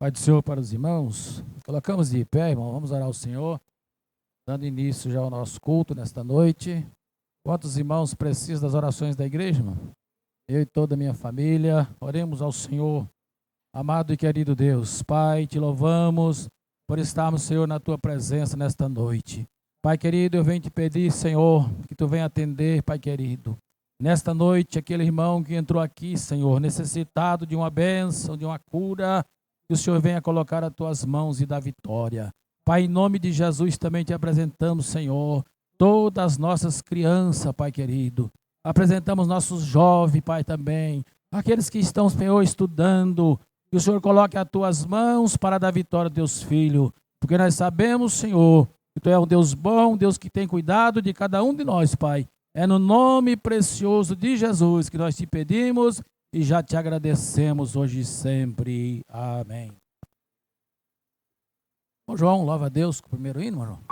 Pai do Senhor para os irmãos, colocamos de pé, irmão, vamos orar ao Senhor, dando início já ao nosso culto nesta noite. Quantos irmãos precisam das orações da igreja, irmão? Eu e toda a minha família, oremos ao Senhor. Amado e querido Deus, Pai, te louvamos por estarmos, Senhor, na tua presença nesta noite. Pai querido, eu venho te pedir, Senhor, que tu venha atender, Pai querido. Nesta noite, aquele irmão que entrou aqui, Senhor, necessitado de uma bênção, de uma cura, que o Senhor venha colocar as tuas mãos e dar vitória. Pai, em nome de Jesus, também te apresentamos, Senhor, todas as nossas crianças, Pai querido. Apresentamos nossos jovens, Pai, também. Aqueles que estão, Senhor, estudando, que o Senhor coloque as tuas mãos para dar vitória aos teus filhos. Porque nós sabemos, Senhor, que tu é um Deus bom, um Deus que tem cuidado de cada um de nós, Pai. É no nome precioso de Jesus que nós te pedimos e já te agradecemos hoje e sempre. Amém. Bom, João, louva a Deus com o primeiro hino, irmão.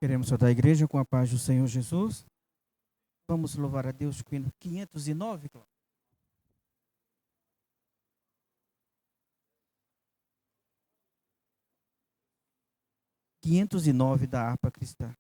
Queremos saudar a igreja com a paz do Senhor Jesus. Vamos louvar a Deus com o hino 509, Cláudio. 509 da harpa cristã.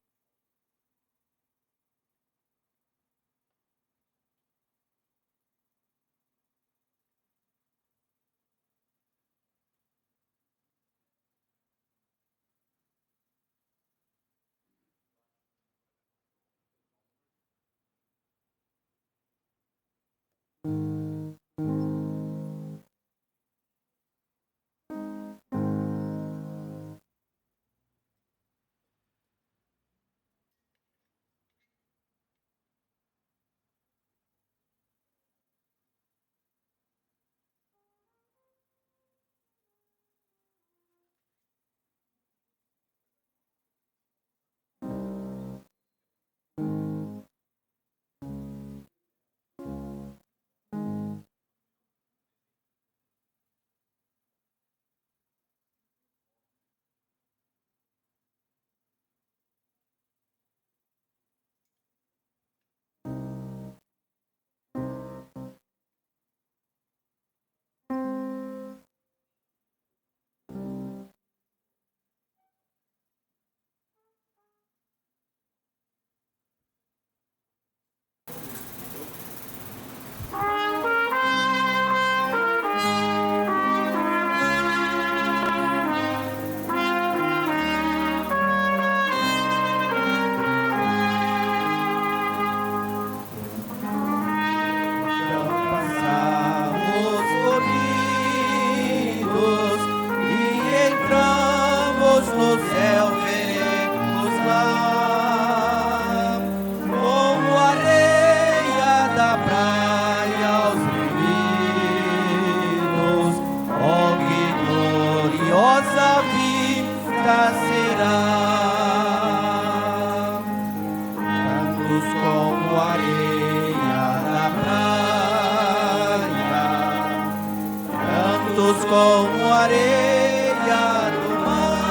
Como areia do mar,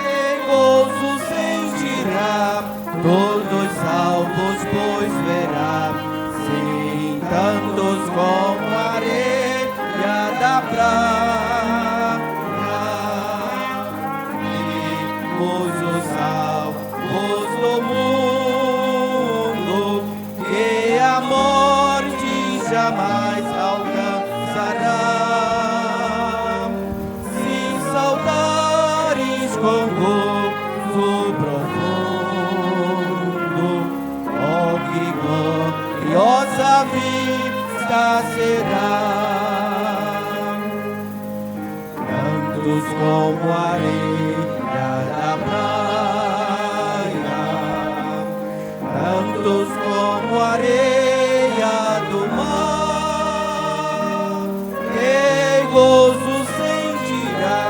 em gozo sentirá, todos salvos pois verá, sim, tantos como areia da praia, vivos os salvos do mundo, que a morte jamais sem saudades com gozo profundo, oh que gloriosa vista será, tantos como areia da praia, tantos como areia do mar. Gozo sentirá,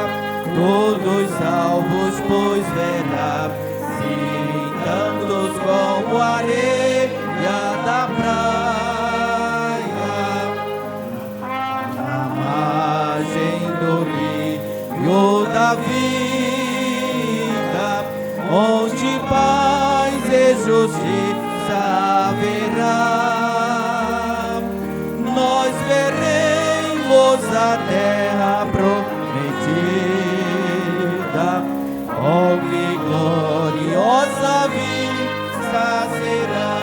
todos salvos pois verá, sim, tantos como areia da praia, na margem do rio da vida. onde paz e justiça haverá. Nós veremos a terra prometida, oh, que gloriosa vista será.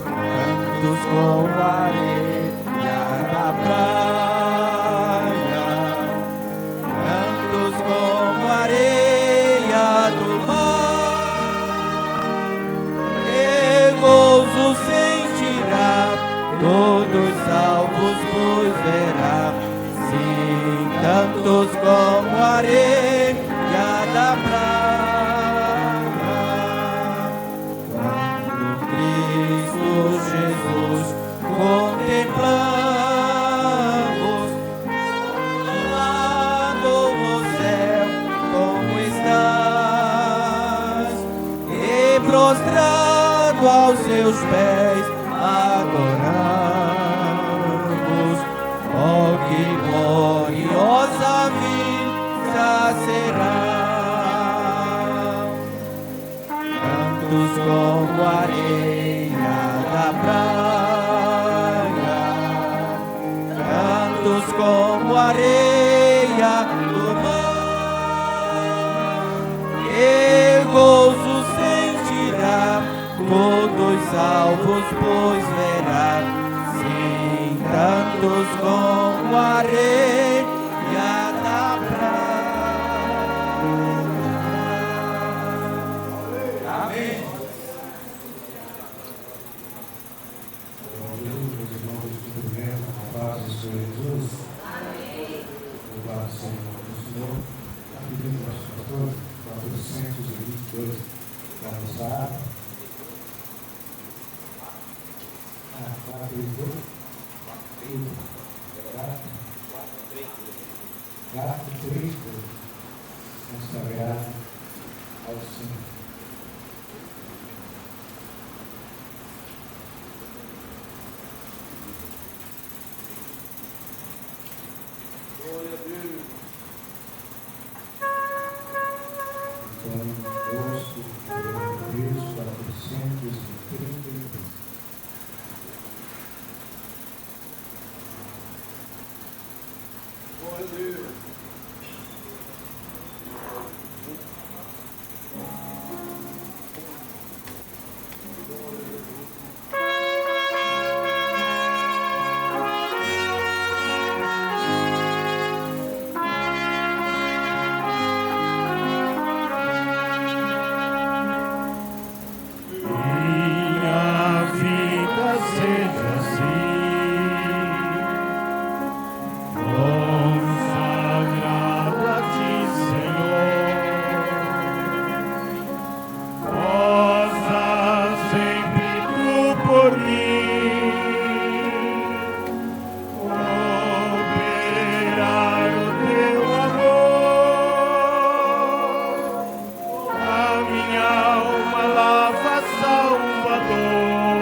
Cantos com areia da praia, cantos com areia do mar, e gozo sentirá, todos salvos pois verá. Sim, cantos como areia da praia, quando Cristo Jesus contemplamos, amado no céu como estás, e prostrado aos seus pés adoramos. Oh, que gloriosa vista será. Cantos como areia da praia, cantos como areia do mar, que gozo sentirá, todos salvos pois verá. Sim, cantos como areia da praia. Amém. A paz do Senhor Jesus. Amém. Louvado seja o nome do Senhor. Aqui dentro do nosso pastor, 422 para nos dar. 432. Grato, 3, consagrado ao Senhor. Glória a Deus. Antônio Bosco, Deus, 432. Glória a Deus. Minha vida seja assim, consagrado a Ti, Senhor. Possa sempre Tu por mim operar o Teu amor. A minha alma lava, Salvador,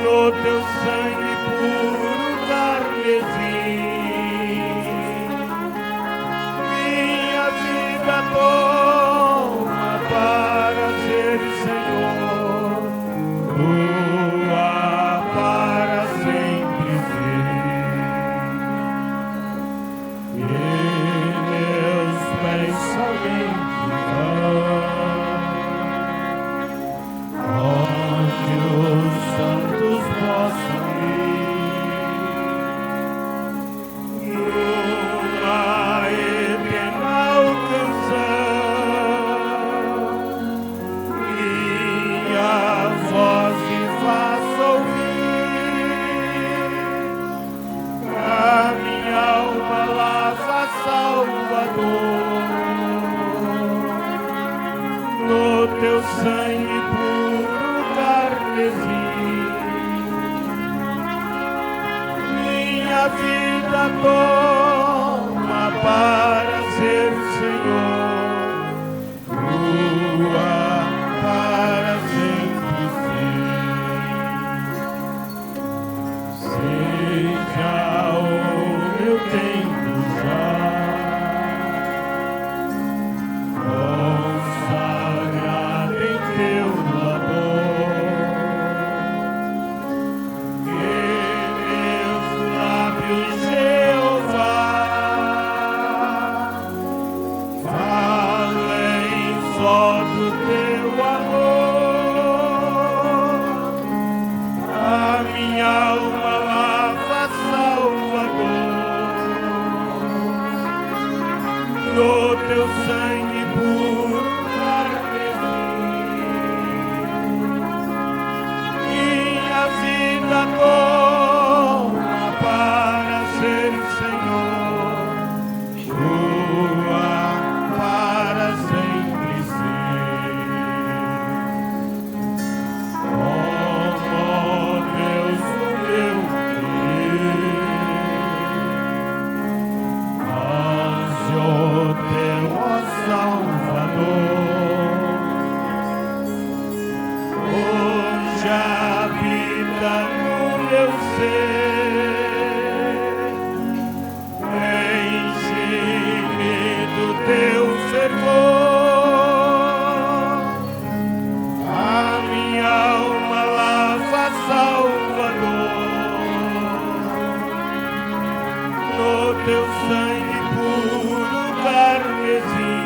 no Teu sangue puro carmesim. Minha vida toma para ser, Senhor, Tua para sempre ser. E meus pés somente vão onde os santos possam ir, numa eterna canção, minha voz me faça ouvir. A minha alma lava, Salvador, no Teu sangue puro carmesim. Minha vida toma para ser, Senhor, Tua para sempre ser. Seja o meu tempo já do teu amor. A minha alma lava, Salvador, no teu sangue puro carmesim. Minha vida toma para ser Senhor, tua para sempre ser. Oh Deus, o meu Deus, anjo teu, ó Salvador, hoje habita no meu ser, enche-me do teu fervor, a minha alma lava, Salvador, no teu sangue puro carmesim.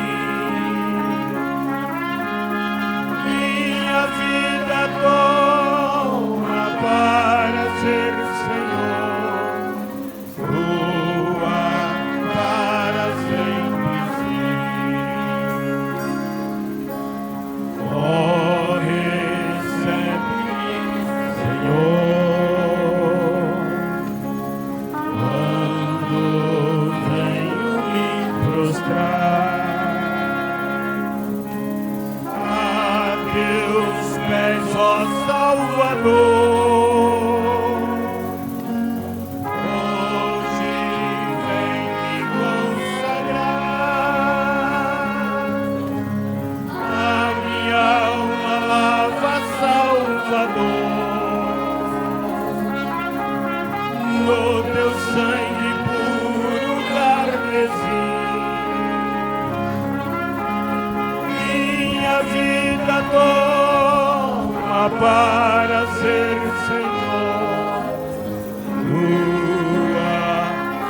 Minha vida toma para ser Senhor, tua para sempre ser. Oh, recebe-me, Senhor, quando venho me prostrar a teus pés, ó Salvador. Hoje vem me consagrar, a minha alma lava, Salvador, no teu sangue puro carmesim. Minha vida toma para ser Senhor, tua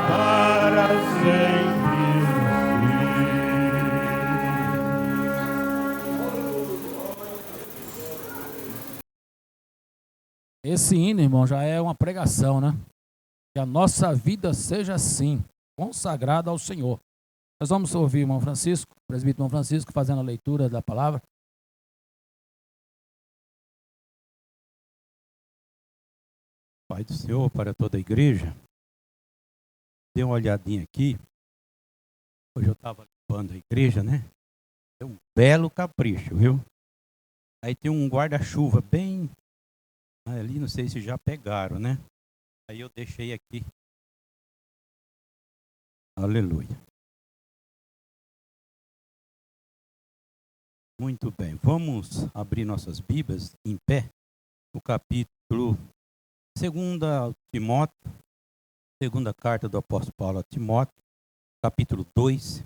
para sempre ser. Esse hino, irmão, já é uma pregação, né? Que a nossa vida seja assim, consagrada ao Senhor. Nós vamos ouvir o irmão Francisco, o presbítero irmão Francisco, fazendo a leitura da palavra. Pai do Senhor, para toda a igreja. Dê uma olhadinha aqui. Hoje eu estava limpando a igreja, né? É um belo capricho, viu? Aí tem um guarda-chuva bem ali, não sei se já pegaram, né? Aí eu deixei aqui. Aleluia. Muito bem, vamos abrir nossas Bíblias em pé. O capítulo 2 Timóteo, segunda carta do apóstolo Paulo a Timóteo, capítulo 2,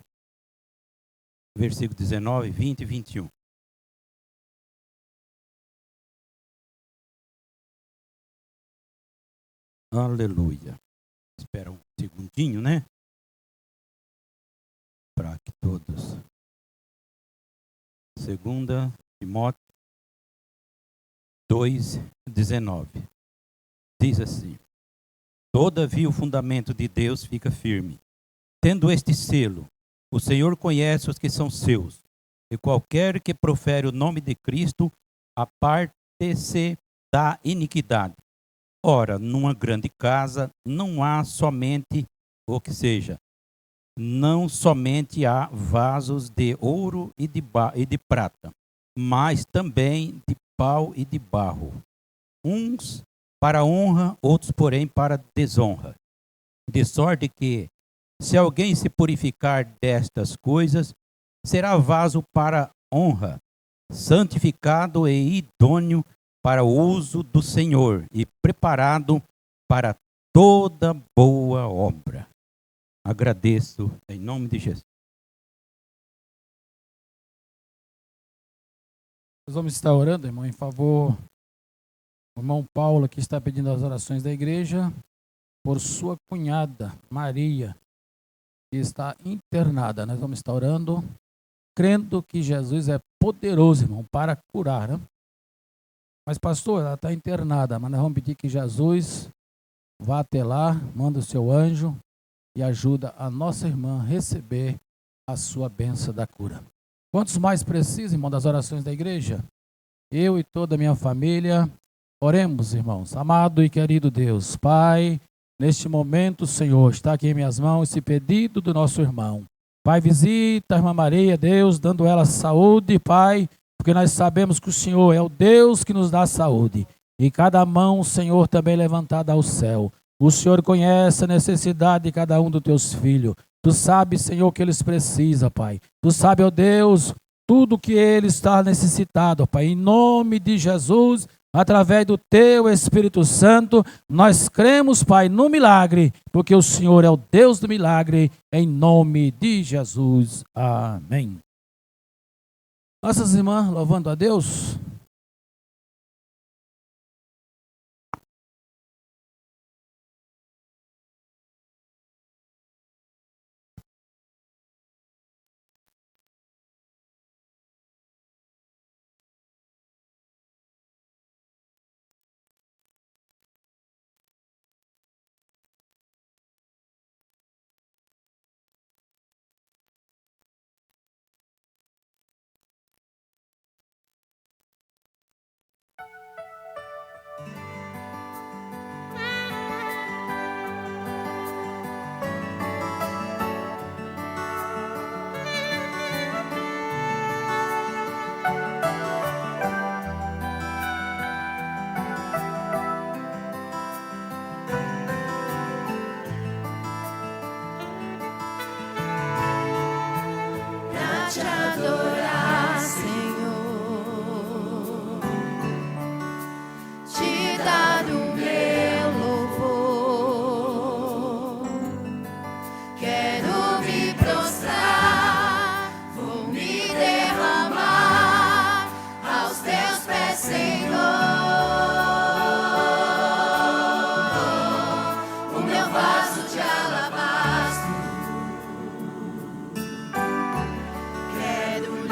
versículo 19, 20 e 21. Aleluia. Espera um segundinho, né? Para que todos. 2 Timóteo 2:19. Diz assim: todavia o fundamento de Deus fica firme. Tendo este selo, o Senhor conhece os que são seus, e qualquer que profere o nome de Cristo, aparte-se da iniquidade. Ora, numa grande casa não há somente, ou que seja, não somente há vasos de ouro e de prata, mas também de pau e de barro, uns para honra, outros, porém, para desonra. De sorte que, se alguém se purificar destas coisas, será vaso para honra, santificado e idôneo para o uso do Senhor e preparado para toda boa obra. Agradeço em nome de Jesus. Nós vamos estar orando, irmão, em favor do irmão Paulo, que está pedindo as orações da igreja, por sua cunhada, Maria, que está internada. Nós vamos estar orando, crendo que Jesus é poderoso, irmão, para curar, né? Mas, pastor, ela está internada, mas nós vamos pedir que Jesus vá até lá, manda o seu anjo e ajuda a nossa irmã a receber a sua bênção da cura. Quantos mais precisam, irmão, das orações da igreja? Eu e toda a minha família, oremos, irmãos. Amado e querido Deus, Pai, neste momento, Senhor, está aqui em minhas mãos esse pedido do nosso irmão. Pai, visita a irmã Maria, Deus, dando ela saúde, Pai, porque nós sabemos que o Senhor é o Deus que nos dá saúde. E cada mão, Senhor, também levantada ao céu. O Senhor conhece a necessidade de cada um dos teus filhos. Tu sabes, Senhor, o que eles precisam, Pai. Tu sabes, ó Deus, tudo que ele está necessitado, Pai. Em nome de Jesus, através do teu Espírito Santo, nós cremos, Pai, no milagre, porque o Senhor é o Deus do milagre, em nome de Jesus. Amém. Nossas irmãs, louvando a Deus. Te adorar, Senhor, te dar o meu louvor. Quero me prostrar, vou me derramar aos teus pés, Senhor. O meu vaso de alabastro. Quero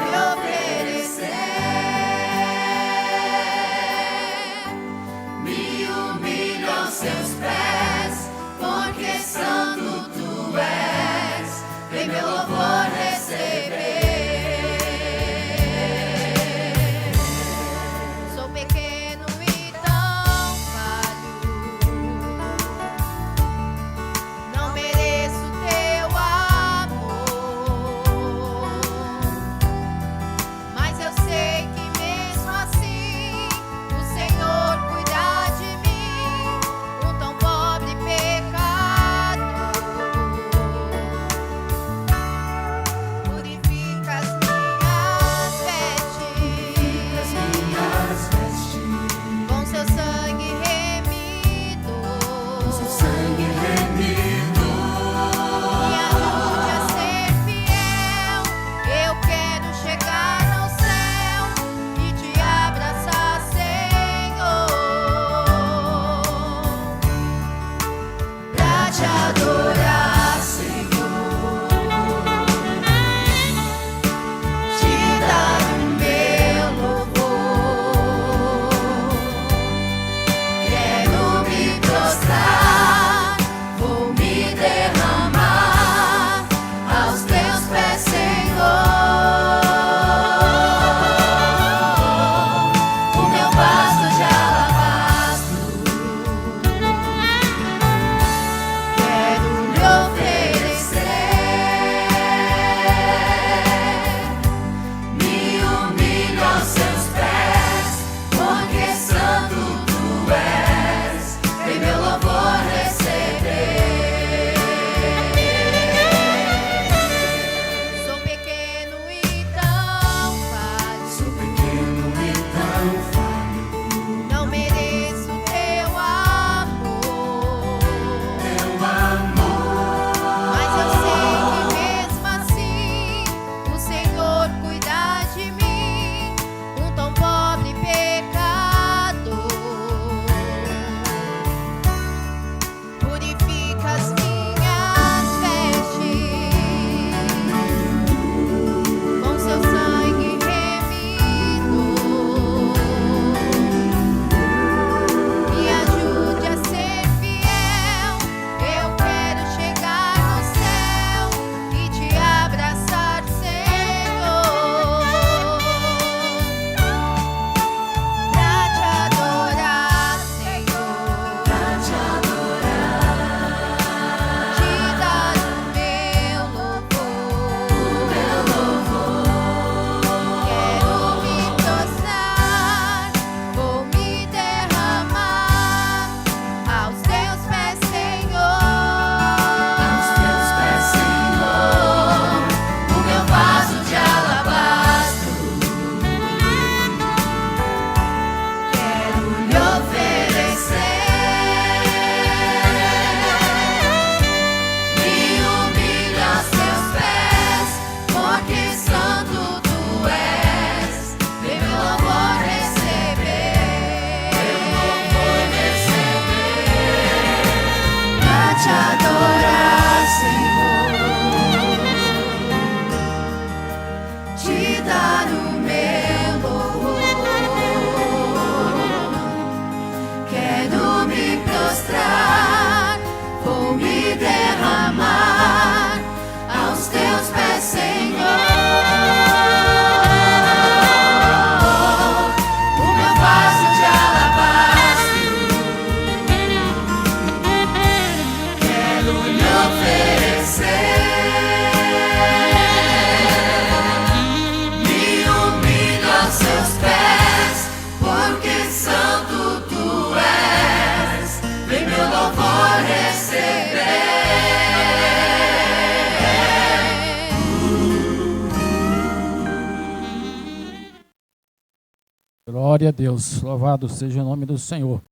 Glória a Deus. Louvado seja o nome do Senhor.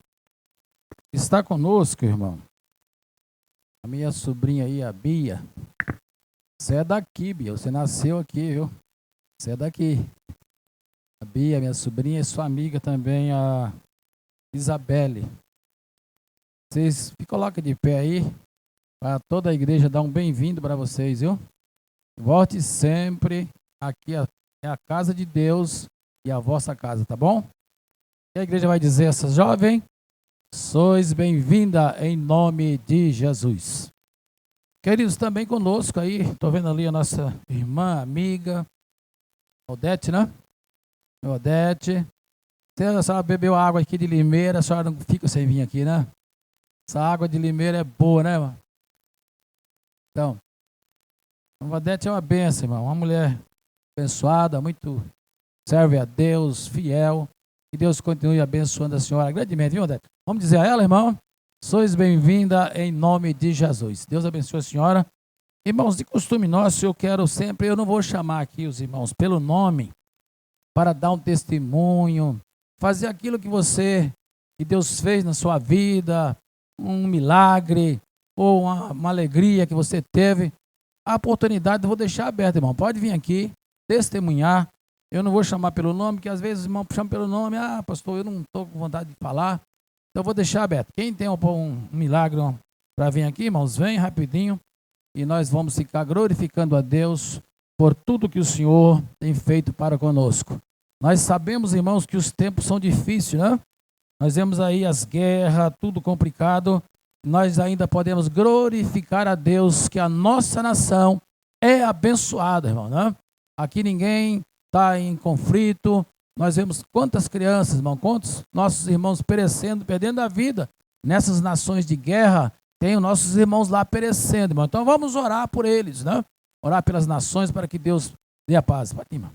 Está conosco, irmão, a minha sobrinha aí, a Bia. Você é daqui, Bia. Você nasceu aqui, viu? Você é daqui. A Bia, minha sobrinha, e sua amiga também, a Isabelle. Vocês se coloquem de pé aí, para toda a igreja dar um bem-vindo para vocês, viu? Volte sempre. Aqui é a casa de Deus e a vossa casa, tá bom? E a igreja vai dizer, essa jovem, sois bem-vinda em nome de Jesus. Queridos, também conosco aí, estou vendo ali a nossa irmã, amiga, Odete, né? Odete. A senhora bebeu água aqui de Limeira, a senhora não fica sem vir aqui, né? Essa água de Limeira é boa, né, irmão? Então, a Odete é uma bênção, irmão. Uma mulher abençoada, muito serve a Deus, fiel. Que Deus continue abençoando a senhora grandemente, viu, Odete? Vamos dizer a ela, irmão, sois bem-vinda em nome de Jesus. Deus abençoe a senhora. Irmãos, de costume nosso, eu não vou chamar aqui os irmãos pelo nome para dar um testemunho, fazer aquilo que Deus fez na sua vida, um milagre ou uma alegria que você teve. A oportunidade eu vou deixar aberta, irmão. Pode vir aqui, testemunhar. Eu não vou chamar pelo nome, porque às vezes os irmãos chamam pelo nome. Ah, pastor, eu não estou com vontade de falar. Então eu vou deixar aberto. Quem tem um milagre para vir aqui, irmãos, vem rapidinho. E nós vamos ficar glorificando a Deus por tudo que o Senhor tem feito para conosco. Nós sabemos, irmãos, que os tempos são difíceis, né? Nós vemos aí as guerras, tudo complicado. Nós ainda podemos glorificar a Deus que a nossa nação é abençoada, irmão, né? Aqui ninguém está em conflito. Nós vemos quantas crianças, irmão, quantos nossos irmãos perecendo, perdendo a vida nessas nações de guerra. Tem os nossos irmãos lá perecendo, irmão. Então vamos orar por eles, né? Orar pelas nações para que Deus dê a paz. Vai, irmão.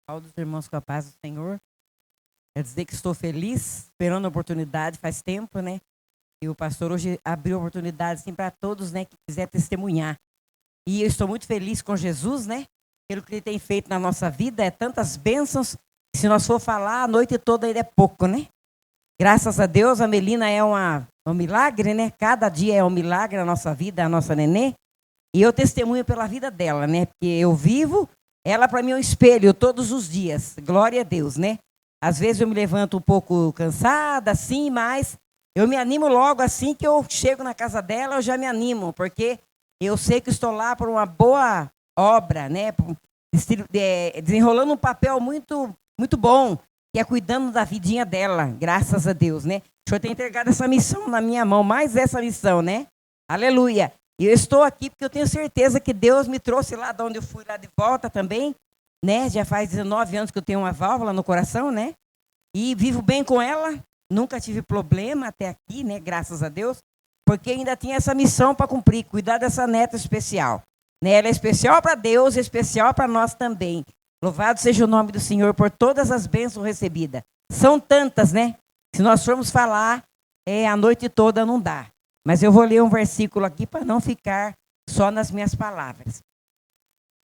Todos os irmãos com a paz do Senhor. Quer dizer que estou feliz, esperando a oportunidade faz tempo, né? E o pastor hoje abriu a oportunidade assim, para todos, né, que quiser testemunhar. E eu estou muito feliz com Jesus, né? Pelo que ele tem feito na nossa vida, é tantas bênçãos, que se nós for falar a noite toda ainda é pouco, né? Graças a Deus, a Melina é um milagre, né? Cada dia é um milagre na nossa vida, a nossa nenê. E eu testemunho pela vida dela, né? Porque eu vivo, ela para mim é um espelho todos os dias. Glória a Deus, né? Às vezes eu me levanto um pouco cansada, assim, mas eu me animo logo assim que eu chego na casa dela, eu já me animo, porque eu sei que estou lá por uma boa obra, né? Desenrolando um papel muito, muito bom, que é cuidando da vidinha dela, graças a Deus, né? O Senhor tem entregado essa missão na minha mão, mais essa missão, né? Aleluia! E eu estou aqui porque eu tenho certeza que Deus me trouxe lá de onde eu fui lá de volta também, né? Já faz 19 anos que eu tenho uma válvula no coração, né? E vivo bem com ela, nunca tive problema até aqui, né? Graças a Deus, porque ainda tinha essa missão para cumprir, cuidar dessa neta especial. Né? Ela é especial para Deus, especial para nós também. Louvado seja o nome do Senhor por todas as bênçãos recebidas. São tantas, né? Se nós formos falar, a noite toda não dá. Mas eu vou ler um versículo aqui para não ficar só nas minhas palavras.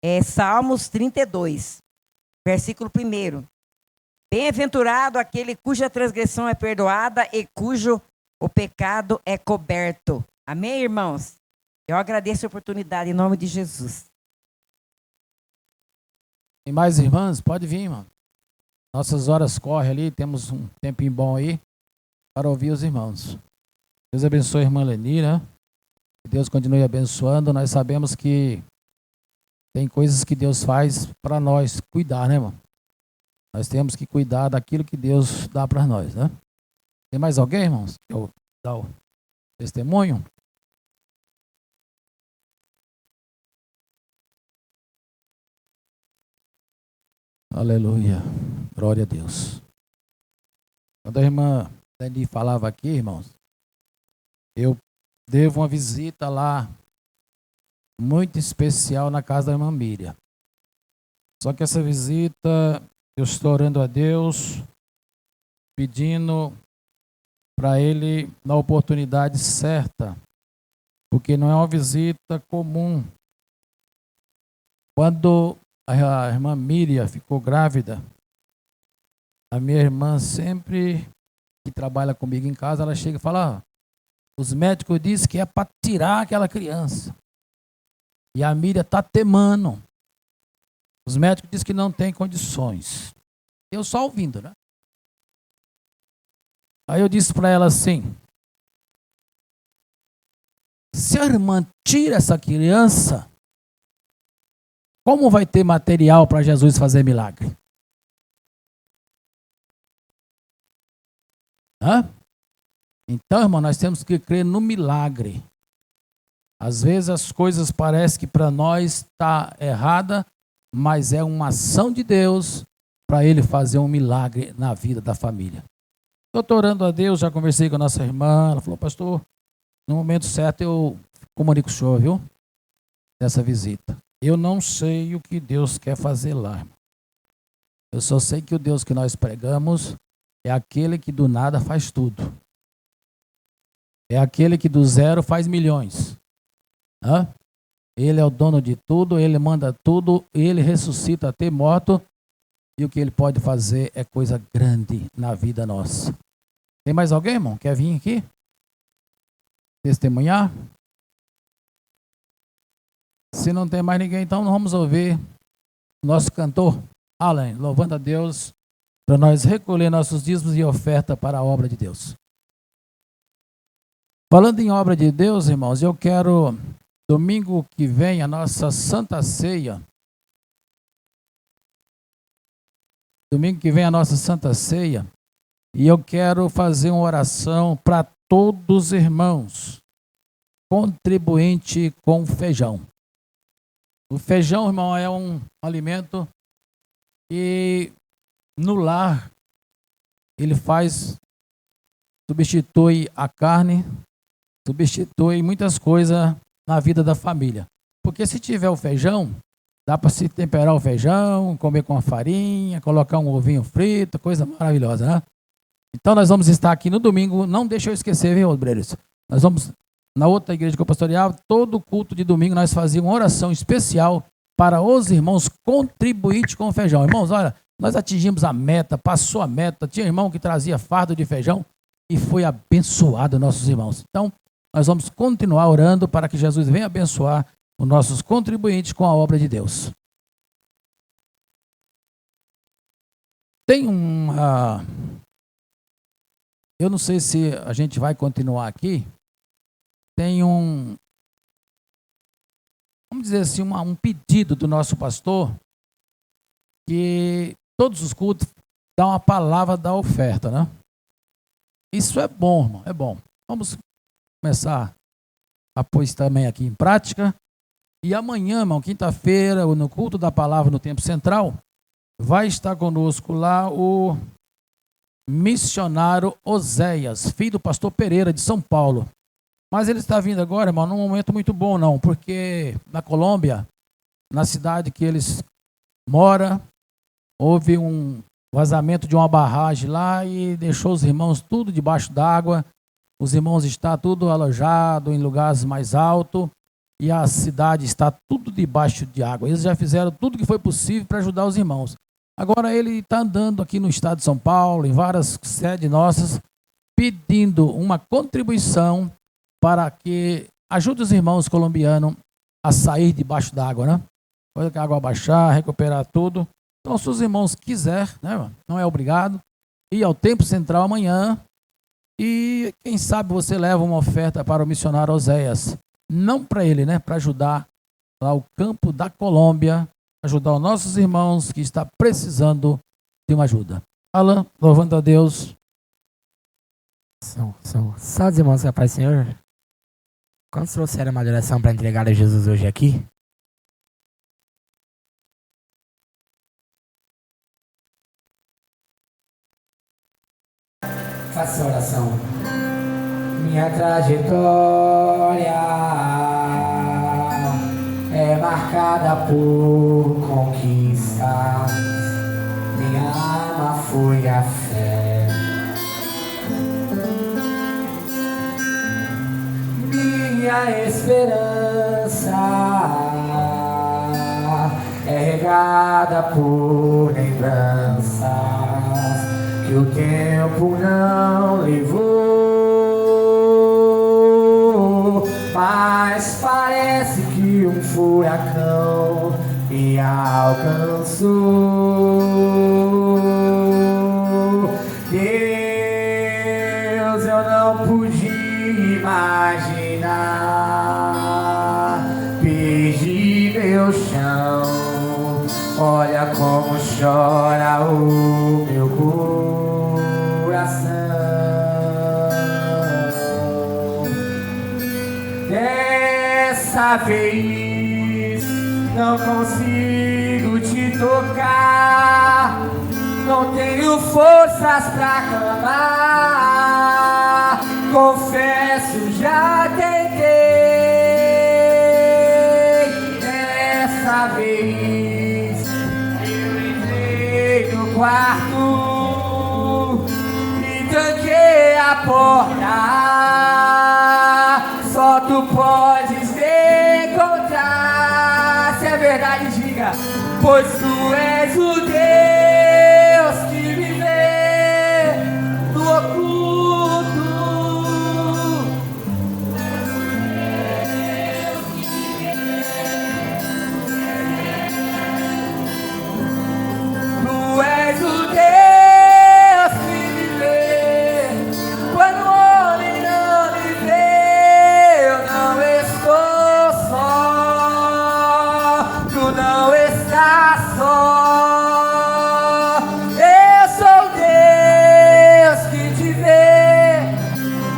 É Salmos 32, versículo 1. Bem-aventurado aquele cuja transgressão é perdoada e cujo o pecado é coberto. Amém, irmãos? Eu agradeço a oportunidade em nome de Jesus. Tem mais irmãs? Pode vir, irmão. Nossas horas correm ali, temos um tempinho bom aí para ouvir os irmãos. Deus abençoe a irmã Lenira. Que Deus continue abençoando. Nós sabemos que tem coisas que Deus faz para nós cuidar, né, irmão? Nós temos que cuidar daquilo que Deus dá para nós, né? Tem mais alguém, irmãos? Eu dar o testemunho? Aleluia. Glória a Deus. Quando a irmã Dani falava aqui, irmãos, eu devo uma visita lá muito especial na casa da irmã Miriam. Só que essa visita, eu estou orando a Deus, pedindo para Ele dar a oportunidade certa, porque não é uma visita comum. Quando a irmã Miriam ficou grávida, a minha irmã sempre, que trabalha comigo em casa, ela chega e fala, os médicos dizem que é para tirar aquela criança. E a Miriam está temando. Os médicos dizem que não tem condições. Eu só ouvindo, né? Aí eu disse para ela assim, se a irmã tira essa criança, como vai ter material para Jesus fazer milagre? Hã? Então, irmão, nós temos que crer no milagre. Às vezes as coisas parecem que para nós está errada, mas é uma ação de Deus para Ele fazer um milagre na vida da família. Eu estou orando a Deus, já conversei com a nossa irmã, ela falou, pastor, no momento certo eu comunico com o senhor, viu? Dessa visita. Eu não sei o que Deus quer fazer lá, irmão. Eu só sei que o Deus que nós pregamos é aquele que do nada faz tudo. É aquele que do zero faz milhões. Hã? Ele é o dono de tudo, ele manda tudo, ele ressuscita até morto. E o que ele pode fazer é coisa grande na vida nossa. Tem mais alguém, irmão? Quer vir aqui? Testemunhar? Se não tem mais ninguém, então vamos ouvir o nosso cantor, Alan, louvando a Deus, para nós recolher nossos dízimos e oferta para a obra de Deus. Falando em obra de Deus, irmãos, eu quero, domingo que vem, a nossa Santa Ceia. Domingo que vem a nossa Santa Ceia. E eu quero fazer uma oração para todos os irmãos. Contribuinte com feijão. O feijão, irmão, é um alimento que no lar ele substitui a carne, substitui muitas coisas na vida da família. Porque se tiver o feijão, dá para se temperar o feijão, comer com a farinha, colocar um ovinho frito, coisa maravilhosa, né? Então nós vamos estar aqui no domingo, não deixa eu esquecer, viu, obreiros? Nós vamos, na outra igreja que eu pastoreava, todo culto de domingo nós fazíamos uma oração especial para os irmãos contribuintes com o feijão. Irmãos, olha, nós atingimos a meta, passou a meta, tinha irmão que trazia fardo de feijão e foi abençoado nossos irmãos. Então, nós vamos continuar orando para que Jesus venha abençoar os nossos contribuintes com a obra de Deus. Tem eu não sei se a gente vai continuar aqui. Tem vamos dizer assim, um pedido do nosso pastor, que todos os cultos dão uma palavra da oferta, né? Isso é bom, irmão, é bom. Vamos começar a pôr isso também aqui em prática. E amanhã, irmão, quinta-feira, no culto da palavra no Templo Central, vai estar conosco lá o missionário Oséias, filho do pastor Pereira, de São Paulo. Mas ele está vindo agora, irmão, num momento muito bom, não, porque na Colômbia, na cidade que eles moram, houve um vazamento de uma barragem lá e deixou os irmãos tudo debaixo d'água. Os irmãos estão tudo alojados em lugares mais altos e a cidade está tudo debaixo de água. Eles já fizeram tudo que foi possível para ajudar os irmãos. Agora ele está andando aqui no estado de São Paulo, em várias sedes nossas, pedindo uma contribuição para que ajude os irmãos colombianos a sair debaixo d'água, né? Depois que a água baixar, recuperar tudo. Então, se os irmãos quiserem, né, não é obrigado, ir ao Templo Central amanhã e, quem sabe, você leva uma oferta para o missionário Oséias. Não para ele, né? Para ajudar lá o campo da Colômbia, ajudar os nossos irmãos que estão precisando de uma ajuda. Alan, louvando a Deus. Só os irmãos que a paz do Senhor. Quantos trouxeram uma adoração para entregar a Jesus hoje aqui? Faça a oração. Minha trajetória é marcada por conquistas. Minha arma foi a fé. Minha esperança é regada por lembranças que o tempo não levou, mas parece que um furacão me alcançou. Deus, eu não pude imaginar, perdi meu chão. Olha como chora o meu coração. Dessa vez não consigo te tocar, não tenho forças pra clamar. Confesso, já tentei. Dessa vez eu entrei no quarto e tranquei a porta. Só tu podes me encontrar. Se é verdade, diga, pois tu és o Deus que me vê no oculto. Tu és o Deus que me vê quando o homem não me vê. Eu não estou só, tu não estás só. Eu sou Deus que te vê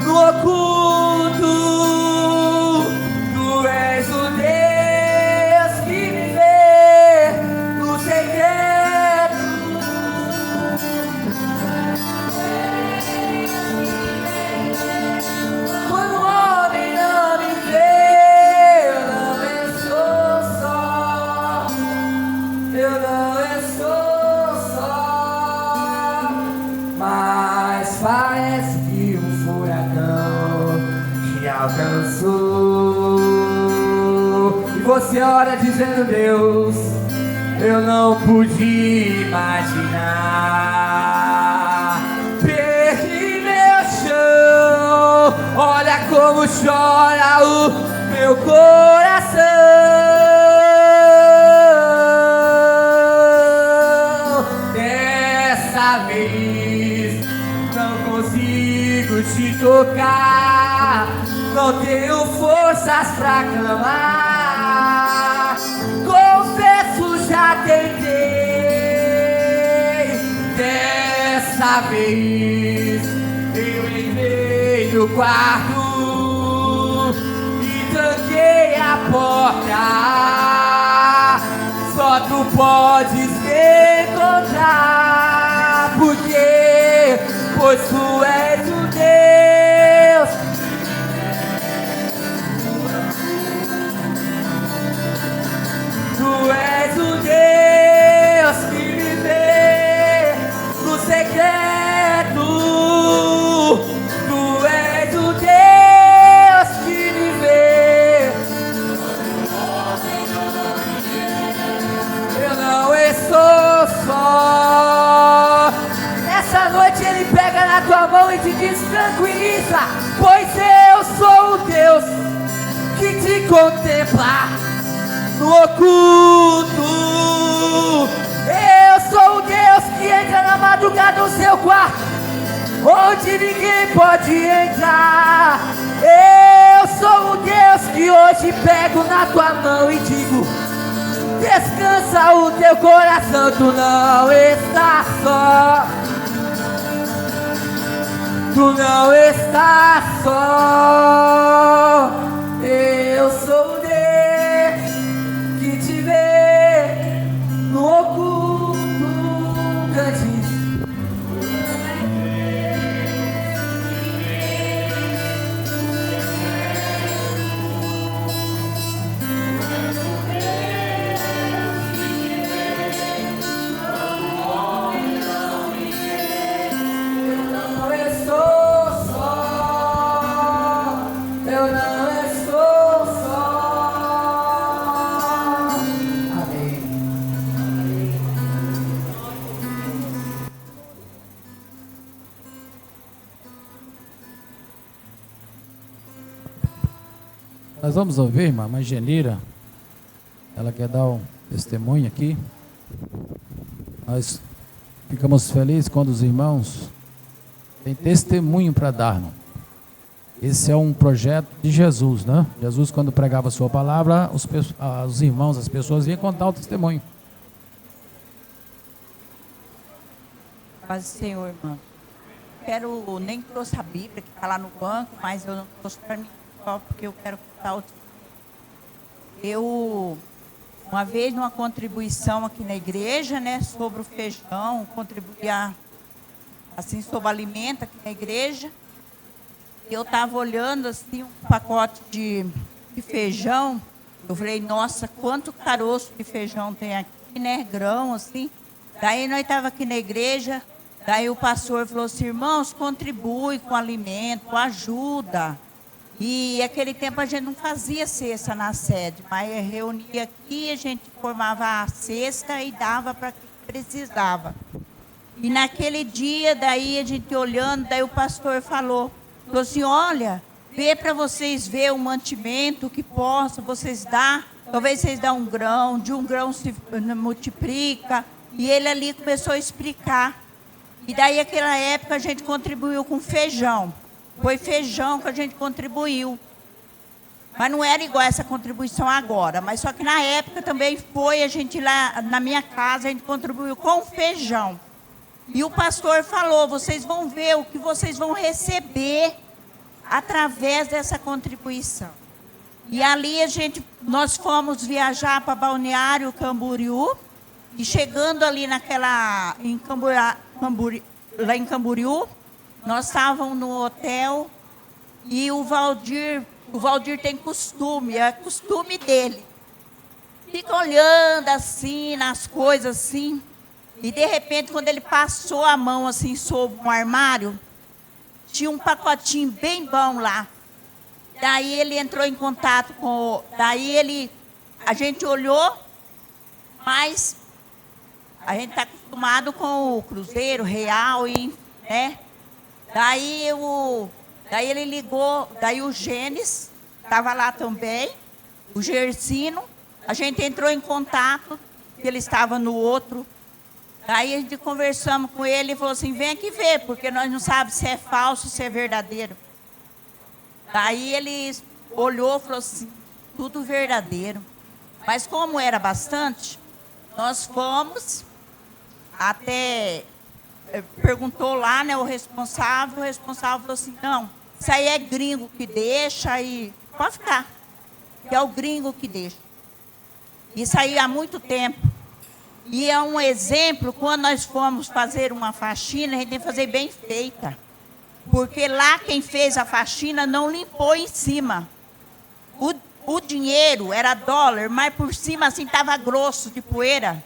no oculto. Tu és o Deus que me vê no segredo. Quando o homem não me vê, eu não estou só. Eu não estou só. Mas parece que um furacão te alcançou. E você ora dizendo: Deus, eu não pude imaginar, perdi meu chão. Olha como chora o meu coração. Dessa vez não consigo te tocar, não tenho forças pra clamar. Confesso, já tentei. Dessa vez eu entrei no quarto e tranquei a porta. Só tu podes me encontrar, porque pois tu és o Deus. Tu és o Deus que me vê no segredo. Tu és o Deus que me vê. Eu não estou só. Nessa noite Ele pega na tua mão e te diz: tranquiliza, pois eu sou o Deus que te contempla no oculto. Eu sou o Deus que entra na madrugada no seu quarto, onde ninguém pode entrar. Eu sou o Deus que hoje pego na tua mão e digo: descansa o teu coração, tu não estás só. Tu não estás só. Eu sou o Deus que te vê no oculto. Cante isso. Eu não estou só. Eu não estou Nós vamos ouvir, irmã Genira. Ela quer dar um testemunho aqui. Nós ficamos felizes quando os irmãos têm testemunho para dar, irmão. Esse é um projeto de Jesus, né? Jesus, quando pregava a sua palavra, os irmãos, as pessoas vinham contar o testemunho. Paz do Senhor, irmão. Nem trouxe a Bíblia que está lá no banco, mas eu não trouxe para mim só porque eu quero contar o testemunho. Uma vez numa contribuição aqui na igreja, né, sobre o feijão, contribuía assim sobre o alimento aqui na igreja. Eu estava olhando assim um pacote de feijão. Eu falei, nossa, quanto caroço de feijão tem aqui, né? Grão, assim. Daí nós estávamos aqui na igreja, daí o pastor falou assim, irmãos, contribui com alimento, ajuda. E aquele tempo a gente não fazia cesta na sede, mas reunia aqui, a gente formava a cesta e dava para quem precisava. E naquele dia, daí a gente olhando, daí o pastor falou assim, olha, vê para vocês ver o mantimento que possa vocês dar. Talvez vocês dão um grão, de um grão se multiplica. E ele ali começou a explicar. E daí, naquela época, a gente contribuiu com feijão. Foi feijão que a gente contribuiu. Mas não era igual essa contribuição agora. Mas só que na época também foi, a gente lá na minha casa, a gente contribuiu com feijão. E o pastor falou, vocês vão ver o que vocês vão receber através dessa contribuição. E ali nós fomos viajar para Balneário Camboriú, e chegando ali lá em Camboriú, nós estávamos no hotel, e o Valdir tem costume, é costume dele. Fica olhando assim, nas coisas assim, e de repente, quando ele passou a mão assim sobre um armário, tinha um pacotinho bem bom lá. Daí ele entrou em contato com... a gente olhou, mas a gente está acostumado com o Cruzeiro, Real, né? Daí ele ligou, daí o Gênesis estava lá também, o Gersino. A gente entrou em contato, que ele estava no outro. Daí a gente conversamos com ele e falou assim, vem aqui ver, porque nós não sabemos se é falso, se é verdadeiro. Daí ele olhou e falou assim, tudo verdadeiro. Mas como era bastante, nós fomos até, perguntou lá, né, o responsável falou assim, não, isso aí é gringo que deixa e pode ficar, que é o gringo que deixa. Isso aí há muito tempo. E é um exemplo, quando nós formos fazer uma faxina, a gente tem que fazer bem feita. Porque lá quem fez a faxina não limpou em cima. O dinheiro era dólar, mas por cima assim estava grosso de poeira.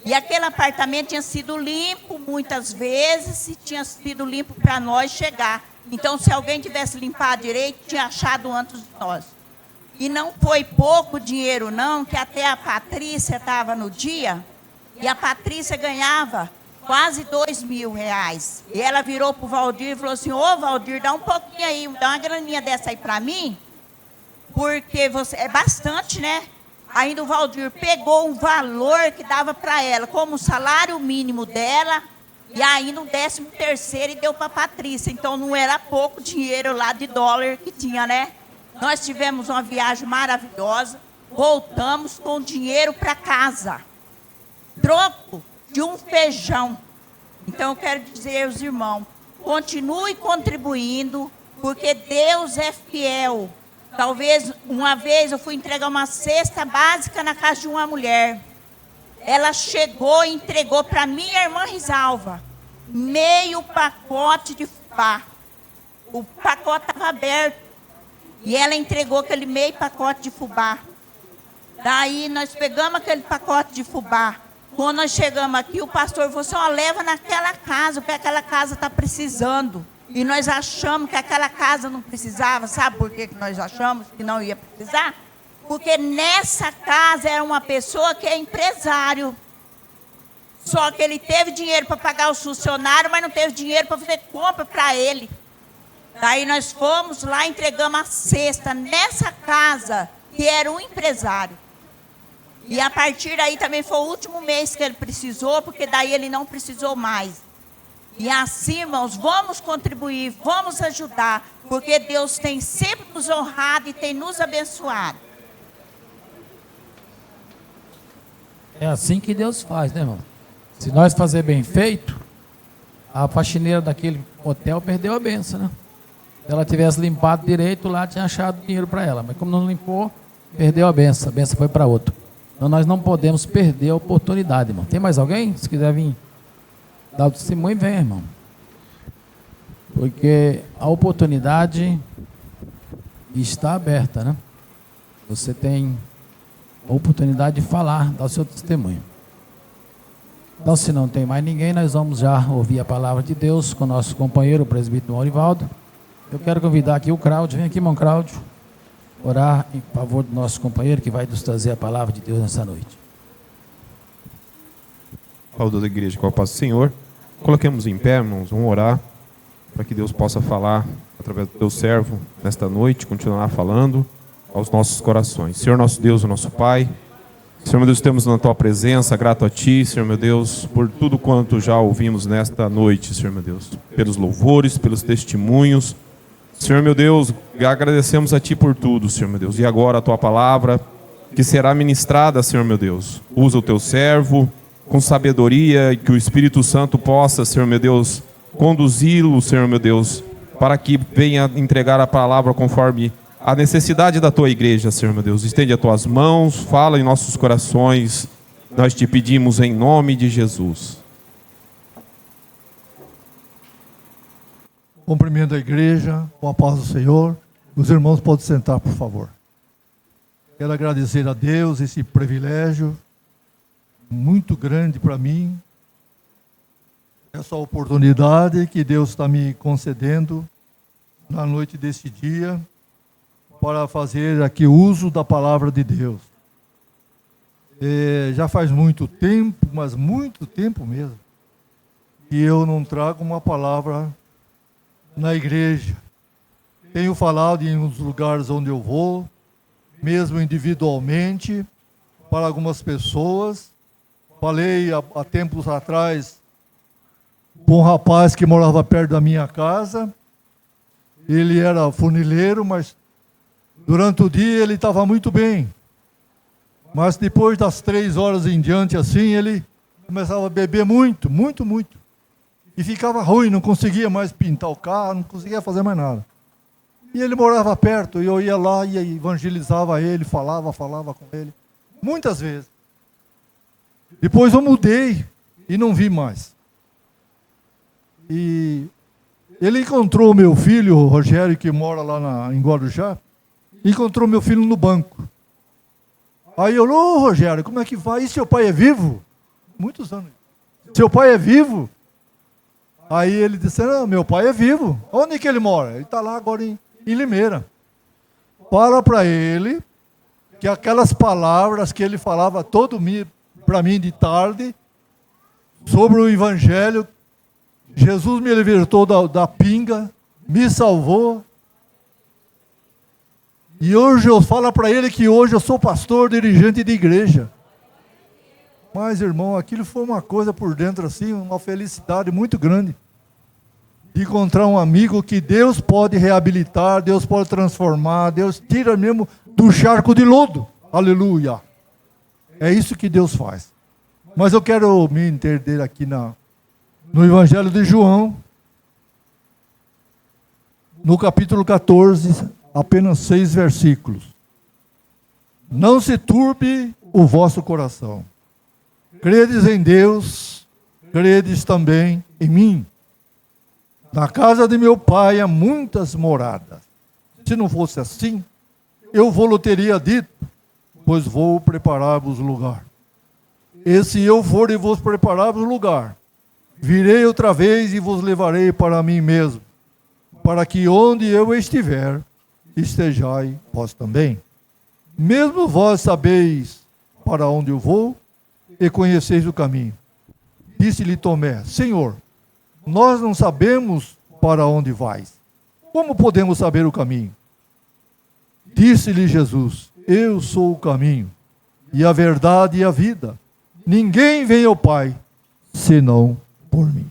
E aquele apartamento tinha sido limpo muitas vezes e tinha sido limpo para nós chegar. Então, se alguém tivesse limpado direito, tinha achado antes de nós. E não foi pouco dinheiro não, que até a Patrícia estava no dia... E a Patrícia ganhava quase R$2.000. E ela virou para o Valdir e falou assim, ô Valdir, dá um pouquinho aí, dá uma graninha dessa aí para mim, porque é bastante, né? Ainda o Valdir pegou um valor que dava para ela, como o salário mínimo dela, e ainda um 13º e deu para a Patrícia. Então não era pouco dinheiro lá de dólar que tinha, né? Nós tivemos uma viagem maravilhosa, voltamos com dinheiro para casa. Troco de um feijão. Então eu quero dizer aos irmãos, continue contribuindo, porque Deus é fiel. Talvez uma vez eu fui entregar uma cesta básica na casa de uma mulher. Ela chegou e entregou para minha irmã Risalva meio pacote de fubá. O pacote estava aberto e ela entregou aquele meio pacote de fubá. Daí nós pegamos aquele pacote de fubá. Quando nós chegamos aqui, o pastor falou assim, ó, leva naquela casa, porque aquela casa está precisando. E nós achamos que aquela casa não precisava. Sabe por que nós achamos que não ia precisar? Porque nessa casa era uma pessoa que é empresário. Só que ele teve dinheiro para pagar os funcionários, mas não teve dinheiro para fazer compra para ele. Daí nós fomos lá, entregamos a cesta nessa casa, que era um empresário. E a partir daí também foi o último mês que ele precisou, porque daí ele não precisou mais. E assim, irmãos, vamos contribuir, vamos ajudar, porque Deus tem sempre nos honrado e tem nos abençoado. É assim que Deus faz, né, irmão? Se nós fazer bem feito, a faxineira daquele hotel perdeu a benção, né? Se ela tivesse limpado direito, lá tinha achado dinheiro para ela. Mas como não limpou, perdeu a benção foi para outro. Então nós não podemos perder a oportunidade, irmão. Tem mais alguém? Se quiser vir dar o testemunho, vem, irmão. Porque a oportunidade está aberta, né? Você tem a oportunidade de falar, dar o seu testemunho. Então, se não tem mais ninguém, nós vamos já ouvir a palavra de Deus com o nosso companheiro, o presbítero Maurivaldo. Eu quero convidar aqui o Cláudio. Vem aqui, irmão Cláudio, orar em favor do nosso companheiro que vai nos trazer a palavra de Deus nessa noite. Saúde da igreja, com a paz do Senhor. Coloquemos em pé, irmãos, vamos orar para que Deus possa falar através do teu servo nesta noite, continuar falando aos nossos corações. Senhor nosso Deus, o nosso Pai, Senhor meu Deus, temos na tua presença, grato a ti, Senhor meu Deus, por tudo quanto já ouvimos nesta noite, Senhor meu Deus, pelos louvores, pelos testemunhos. Senhor meu Deus, agradecemos a ti por tudo, Senhor meu Deus. E agora a tua palavra que será ministrada, Senhor meu Deus. Usa o teu servo com sabedoria e que o Espírito Santo possa, Senhor meu Deus, conduzi-lo, Senhor meu Deus, para que venha entregar a palavra conforme a necessidade da tua igreja, Senhor meu Deus. Estende as tuas mãos, fala em nossos corações. Nós te pedimos em nome de Jesus. Cumprimento a igreja, com a paz do Senhor. Os irmãos podem sentar, por favor. Quero agradecer a Deus esse privilégio muito grande para mim, essa oportunidade que Deus está me concedendo na noite desse dia, para fazer aqui uso da palavra de Deus. Já faz muito tempo, mas muito tempo mesmo, que eu não trago uma palavra na igreja. Tenho falado em uns lugares onde eu vou, mesmo individualmente, para algumas pessoas. Falei há tempos atrás com um rapaz que morava perto da minha casa. Ele era funileiro, mas durante o dia ele estava muito bem. Mas depois das 3 horas em diante, assim, ele começava a beber muito, muito, muito. E ficava ruim, não conseguia mais pintar o carro, não conseguia fazer mais nada. E ele morava perto, e eu ia lá e evangelizava ele, falava com ele. Muitas vezes. Depois eu mudei e não vi mais. E ele encontrou meu filho, o Rogério, que mora lá em Guarujá, encontrou meu filho no banco. Aí eu, ô Rogério, como é que vai? E seu pai é vivo? Muitos anos. Seu pai é vivo? Aí ele disse, não, meu pai é vivo. Onde que ele mora? Ele está lá agora em Limeira. Fala para ele que aquelas palavras que ele falava todo para mim de tarde, sobre o Evangelho, Jesus me libertou da pinga, me salvou. E hoje eu falo para ele que hoje eu sou pastor, dirigente de igreja. Mas, irmão, aquilo foi uma coisa por dentro assim, uma felicidade muito grande. De encontrar um amigo que Deus pode reabilitar, Deus pode transformar, Deus tira mesmo do charco de lodo. Aleluia. É isso que Deus faz. Mas eu quero me entender aqui no Evangelho de João, no capítulo 14, apenas 6 versículos. Não se turbe o vosso coração. Credes em Deus, credes também em mim. Na casa de meu pai há muitas moradas. Se não fosse assim, eu vou-lhe teria dito, pois vou preparar-vos lugar. E se eu for e vos preparar-vos lugar, virei outra vez e vos levarei para mim mesmo, para que onde eu estiver, estejais vós também. Mesmo vós sabeis para onde eu vou e conheceis o caminho. Disse-lhe Tomé, Senhor, nós não sabemos para onde vais. Como podemos saber o caminho? Disse-lhe Jesus: eu sou o caminho, e a verdade e a vida. Ninguém vem ao Pai, senão por mim.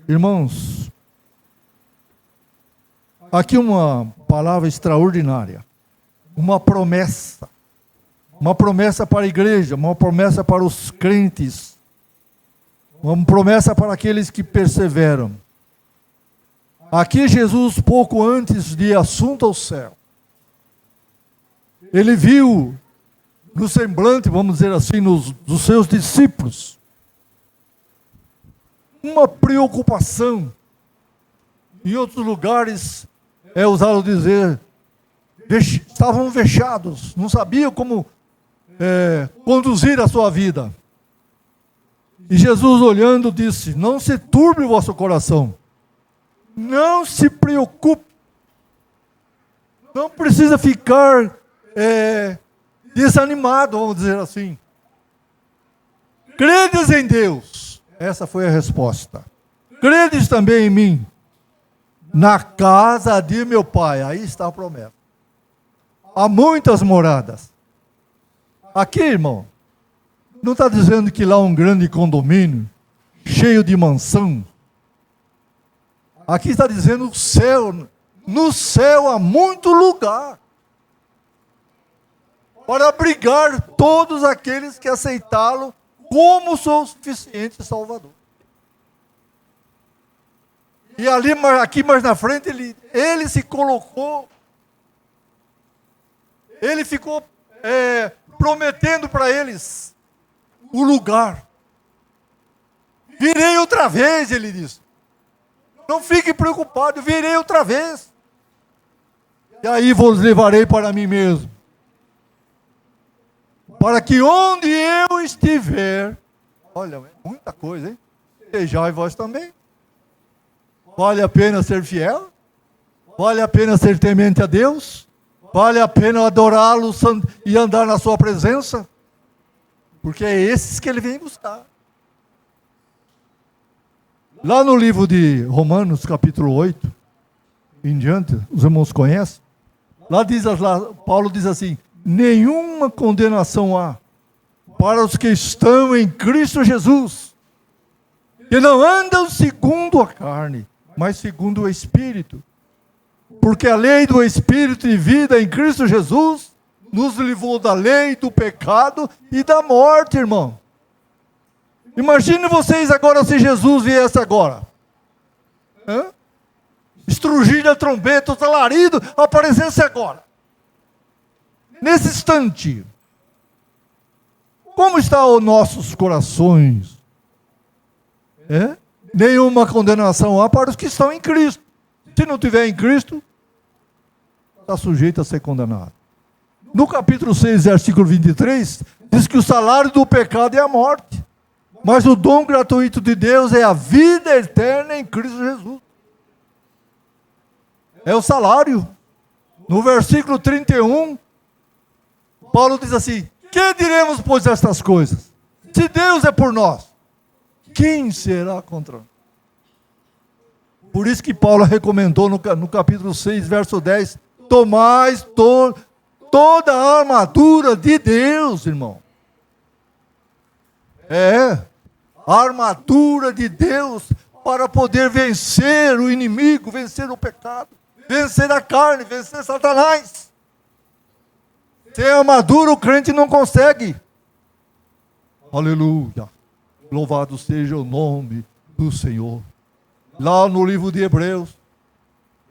Irmãos, aqui uma palavra extraordinária. Uma promessa. Uma promessa para a igreja, uma promessa para os crentes. Uma promessa para aqueles que perseveram. Aqui Jesus, pouco antes de assunto ao céu, ele viu no semblante, vamos dizer assim, dos seus discípulos, uma preocupação. Em outros lugares é usado dizer, estavam vexados, não sabiam como conduzir a sua vida. E Jesus, olhando, disse: não se turbe o vosso coração, não se preocupe, não precisa ficar desanimado, vamos dizer assim. Credes em Deus, essa foi a resposta. Credes também em mim. Na casa de meu Pai, aí está a promessa. Há muitas moradas. Aqui, irmão, não está dizendo que lá é um grande condomínio, cheio de mansão. Aqui está dizendo o céu. No céu há muito lugar para abrigar todos aqueles que aceitá-lo como seu suficiente Salvador. E ali, aqui mais na frente, ele se colocou, ele ficou prometendo para eles o lugar. Virei outra vez, ele disse. Não fique preocupado, virei outra vez. E aí vos levarei para mim mesmo. Para que onde eu estiver, olha, muita coisa, hein? Sejai vós também. Vale a pena ser fiel? Vale a pena ser temente a Deus? Vale a pena adorá-lo e andar na sua presença? Porque é esses que ele vem buscar. Lá no livro de Romanos, capítulo 8, em diante, os irmãos conhecem, lá Paulo diz assim: nenhuma condenação há para os que estão em Cristo Jesus, que não andam segundo a carne, mas segundo o Espírito. Porque a lei do Espírito de vida em Cristo Jesus nos livrou da lei, do pecado e da morte, irmão. Imagine vocês agora se Jesus viesse agora. Estrugir a trombeta, o alarido, aparecesse agora. Nesse instante. Como estão os nossos corações? Nenhuma condenação há para os que estão em Cristo. Se não tiver em Cristo, está sujeito a ser condenado. No capítulo 6, versículo 23, diz que o salário do pecado é a morte. Mas o dom gratuito de Deus é a vida eterna em Cristo Jesus. É o salário. No versículo 31, Paulo diz assim: que diremos, pois, estas coisas? Se Deus é por nós, quem será contra nós? Por isso que Paulo recomendou no capítulo 6, verso 10, tomais toda a armadura de Deus, irmão. A armadura de Deus para poder vencer o inimigo, vencer o pecado, vencer a carne, vencer Satanás. Sem armadura o crente não consegue. Aleluia. Louvado seja o nome do Senhor. Lá no livro de Hebreus,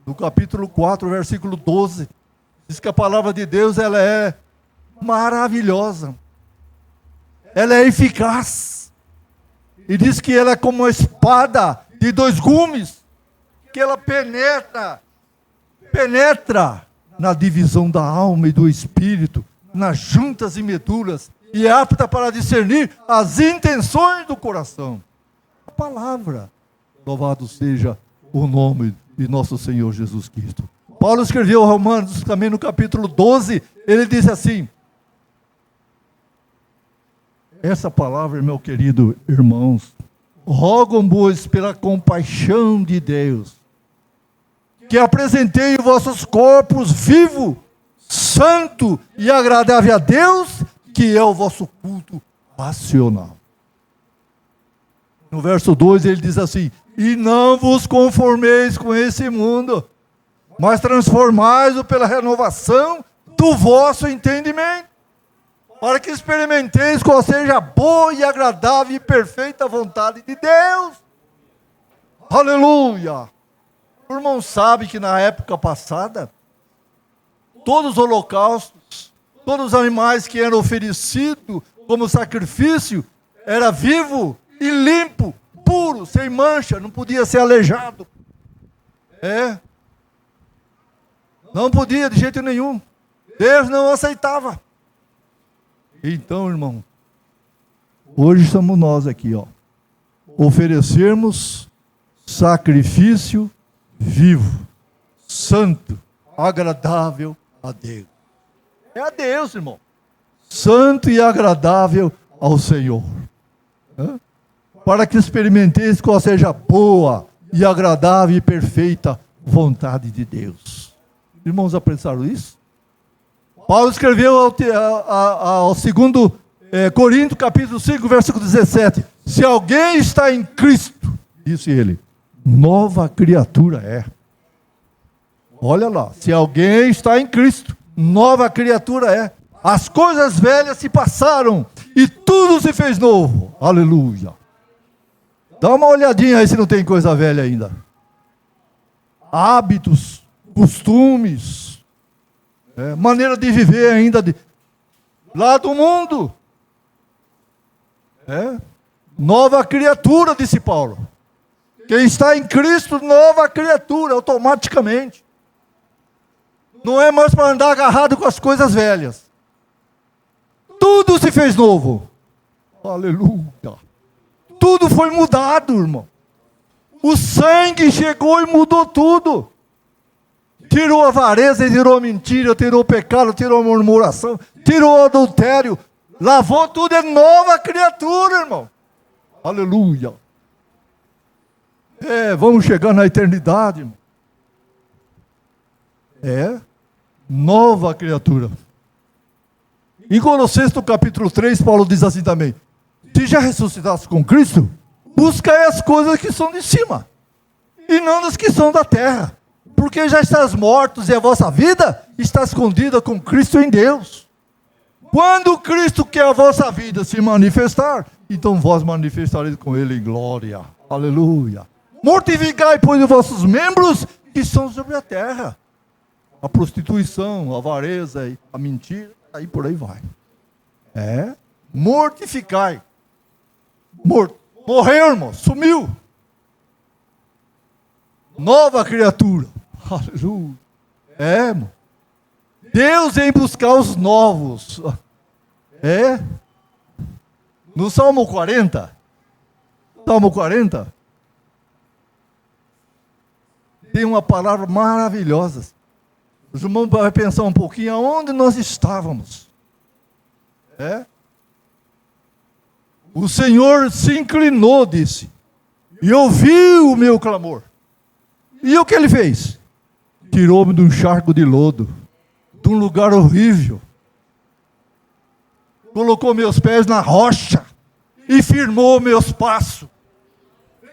no capítulo 4, versículo 12, diz que a palavra de Deus ela é maravilhosa. Ela é eficaz. E diz que ela é como uma espada de 2 gumes, que ela penetra na divisão da alma e do espírito, nas juntas e medulas, e é apta para discernir as intenções do coração. A palavra, louvado seja o nome de nosso Senhor Jesus Cristo. Paulo escreveu aos Romanos, também no capítulo 12, ele disse assim, essa palavra, meu querido irmãos, rogam-vos pela compaixão de Deus, que apresentei os vossos corpos vivo, santo e agradável a Deus, que é o vosso culto racional. No verso 2 ele diz assim: e não vos conformeis com esse mundo, mas transformai-o pela renovação do vosso entendimento, para que experimenteis qual seja a boa e agradável e perfeita vontade de Deus. Aleluia! O irmão sabe que na época passada, todos os holocaustos, todos os animais que eram oferecidos como sacrifício, era vivo e limpo, puro, sem mancha, não podia ser aleijado. Não podia de jeito nenhum. Deus não aceitava. Então, irmão, hoje somos nós aqui, ó, oferecermos sacrifício vivo, santo, agradável a Deus. É a Deus, irmão. Santo e agradável ao Senhor. Para que experimenteis qual seja a boa e agradável e perfeita vontade de Deus. Irmãos, apreciaram isso? Paulo escreveu ao 2 Coríntios, capítulo 5, versículo 17. Se alguém está em Cristo, disse ele, nova criatura é. Olha lá, se alguém está em Cristo, nova criatura é. As coisas velhas se passaram e tudo se fez novo. Aleluia. Dá uma olhadinha aí se não tem coisa velha ainda. Hábitos, costumes, maneira de viver ainda lá do mundo. Nova criatura, disse Paulo. Quem está em Cristo, nova criatura, automaticamente. Não é mais para andar agarrado com as coisas velhas. Tudo se fez novo. Aleluia. Tudo foi mudado, irmão. O sangue chegou e mudou tudo. Tirou a avareza, tirou a mentira, tirou o pecado, tirou a murmuração, tirou o adultério. Lavou tudo, é nova criatura, irmão. Aleluia. Vamos chegar na eternidade, irmão. Nova criatura. Em Colossenses, no capítulo 3, Paulo diz assim também: se já ressuscitaste com Cristo, buscai as coisas que são de cima, e não as que são da terra, porque já estás mortos e a vossa vida está escondida com Cristo em Deus. Quando Cristo, que é a vossa vida, se manifestar, então vós manifestareis com Ele em glória. Aleluia. Mortificai, pois, os vossos membros que são sobre a terra. A prostituição, a avareza, a mentira, aí por aí vai. Mortificai. Morreu, irmão, sumiu. Nova criatura. Aleluia. Irmão. Deus vem buscar os novos. No Salmo 40, tem uma palavra maravilhosa. Os irmãos vão pensar um pouquinho aonde nós estávamos. O Senhor se inclinou, disse, e ouviu o meu clamor. E o que Ele fez? Tirou-me de um charco de lodo, de um lugar horrível. Colocou meus pés na rocha e firmou meus passos.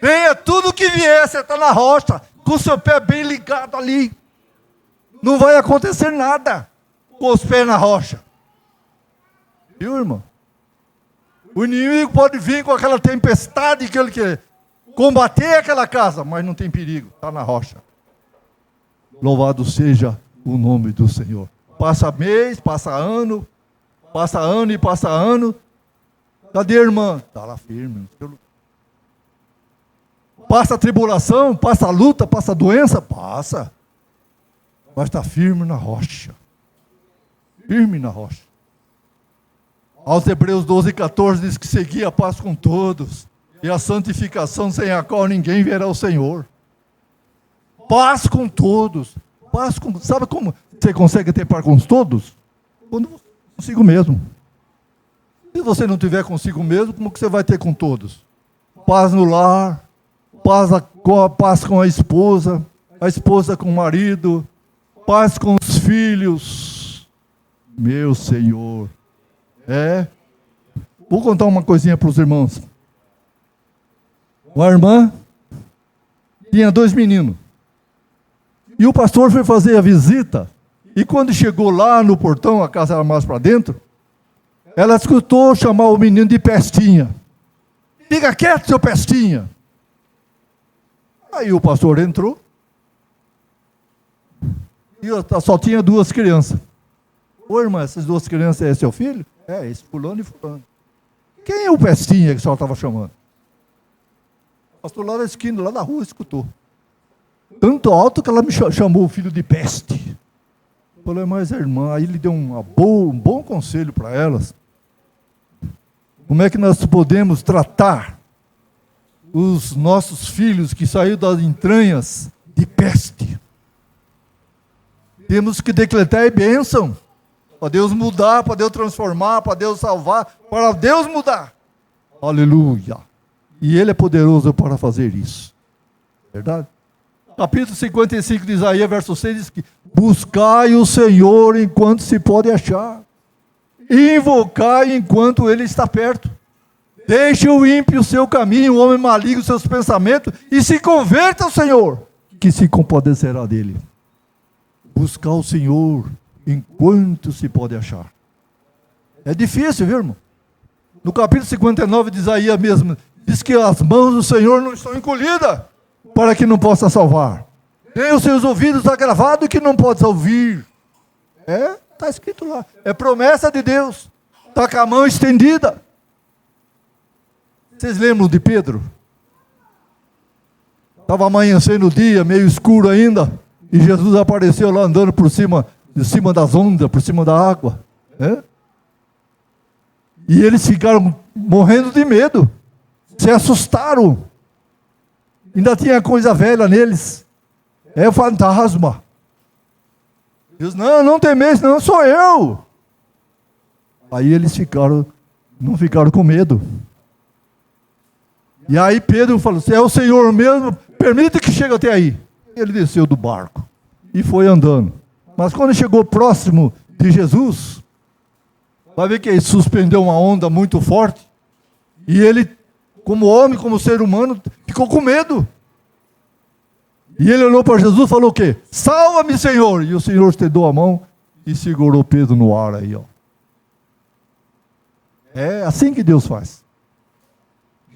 Venha tudo que vier, você está na rocha, com o seu pé bem ligado ali. Não vai acontecer nada com os pés na rocha. Viu, irmão? O inimigo pode vir com aquela tempestade que ele quer combater aquela casa, mas não tem perigo, está na rocha. Louvado seja o nome do Senhor. Passa mês, passa ano e passa ano. Cadê a irmã? Está lá firme. Passa a tribulação, passa a luta, passa a doença, passa. Mas está firme na rocha. Firme na rocha. Aos Hebreus 12:14 diz que seguir a paz com todos e a santificação sem a qual ninguém verá o Senhor. Paz com todos. Sabe como você consegue ter paz com todos? Quando você consigo mesmo. Se você não tiver consigo mesmo, como que você vai ter com todos? Paz no lar, paz com a esposa, a esposa com o marido, paz com os filhos. Meu Senhor. Vou contar uma coisinha para os irmãos. Uma irmã tinha 2 meninos. E o pastor foi fazer a visita. E quando chegou lá no portão, a casa era mais para dentro, ela escutou chamar o menino de Pestinha. Fica quieto, seu Pestinha. Aí o pastor entrou. E só tinha 2 crianças. Ô irmã, essas 2 crianças é seu filho? É, esse fulano e fulano. Quem é o Pestinha que a senhora estava chamando? O pastor lá na esquina, lá na rua, escutou. Tanto alto que ela me chamou o filho de peste. Eu falei, mas a irmã, aí ele deu um bom conselho para elas. Como é que nós podemos tratar os nossos filhos que saíram das entranhas de peste? Temos que decretar bênção. Para Deus mudar, para Deus transformar, para Deus salvar, para Deus mudar. Aleluia. E Ele é poderoso para fazer isso. Verdade? Capítulo 55 de Isaías, verso 6, diz que buscai o Senhor enquanto se pode achar. Invocai enquanto Ele está perto. Deixe o ímpio o seu caminho, o homem maligno os seus pensamentos, e se converta ao Senhor, que se compadecerá dele. Buscar o Senhor enquanto se pode achar. É difícil, viu, irmão? No capítulo 59 de Isaías mesmo, diz que as mãos do Senhor não estão encolhidas, para que não possa salvar. Nem os seus ouvidos agravados que não pode ouvir. Está escrito lá. É promessa de Deus. Está com a mão estendida. Vocês lembram de Pedro? Estava amanhecendo o dia, meio escuro ainda, e Jesus apareceu lá andando por cima, de cima das ondas, por cima da água. E eles ficaram morrendo de medo. Se assustaram. Ainda tinha coisa velha neles. É fantasma. Deus, não temeis, não, sou eu. Aí eles não ficaram com medo. E aí Pedro falou, se é o Senhor mesmo, permita que chegue até aí. Ele desceu do barco e foi andando. Mas quando chegou próximo de Jesus, vai ver que ele suspendeu uma onda muito forte. E ele, como homem, como ser humano, ficou com medo. E ele olhou para Jesus e falou o quê? Salva-me, Senhor! E o Senhor estendeu a mão e segurou Pedro no ar aí, ó. É assim que Deus faz.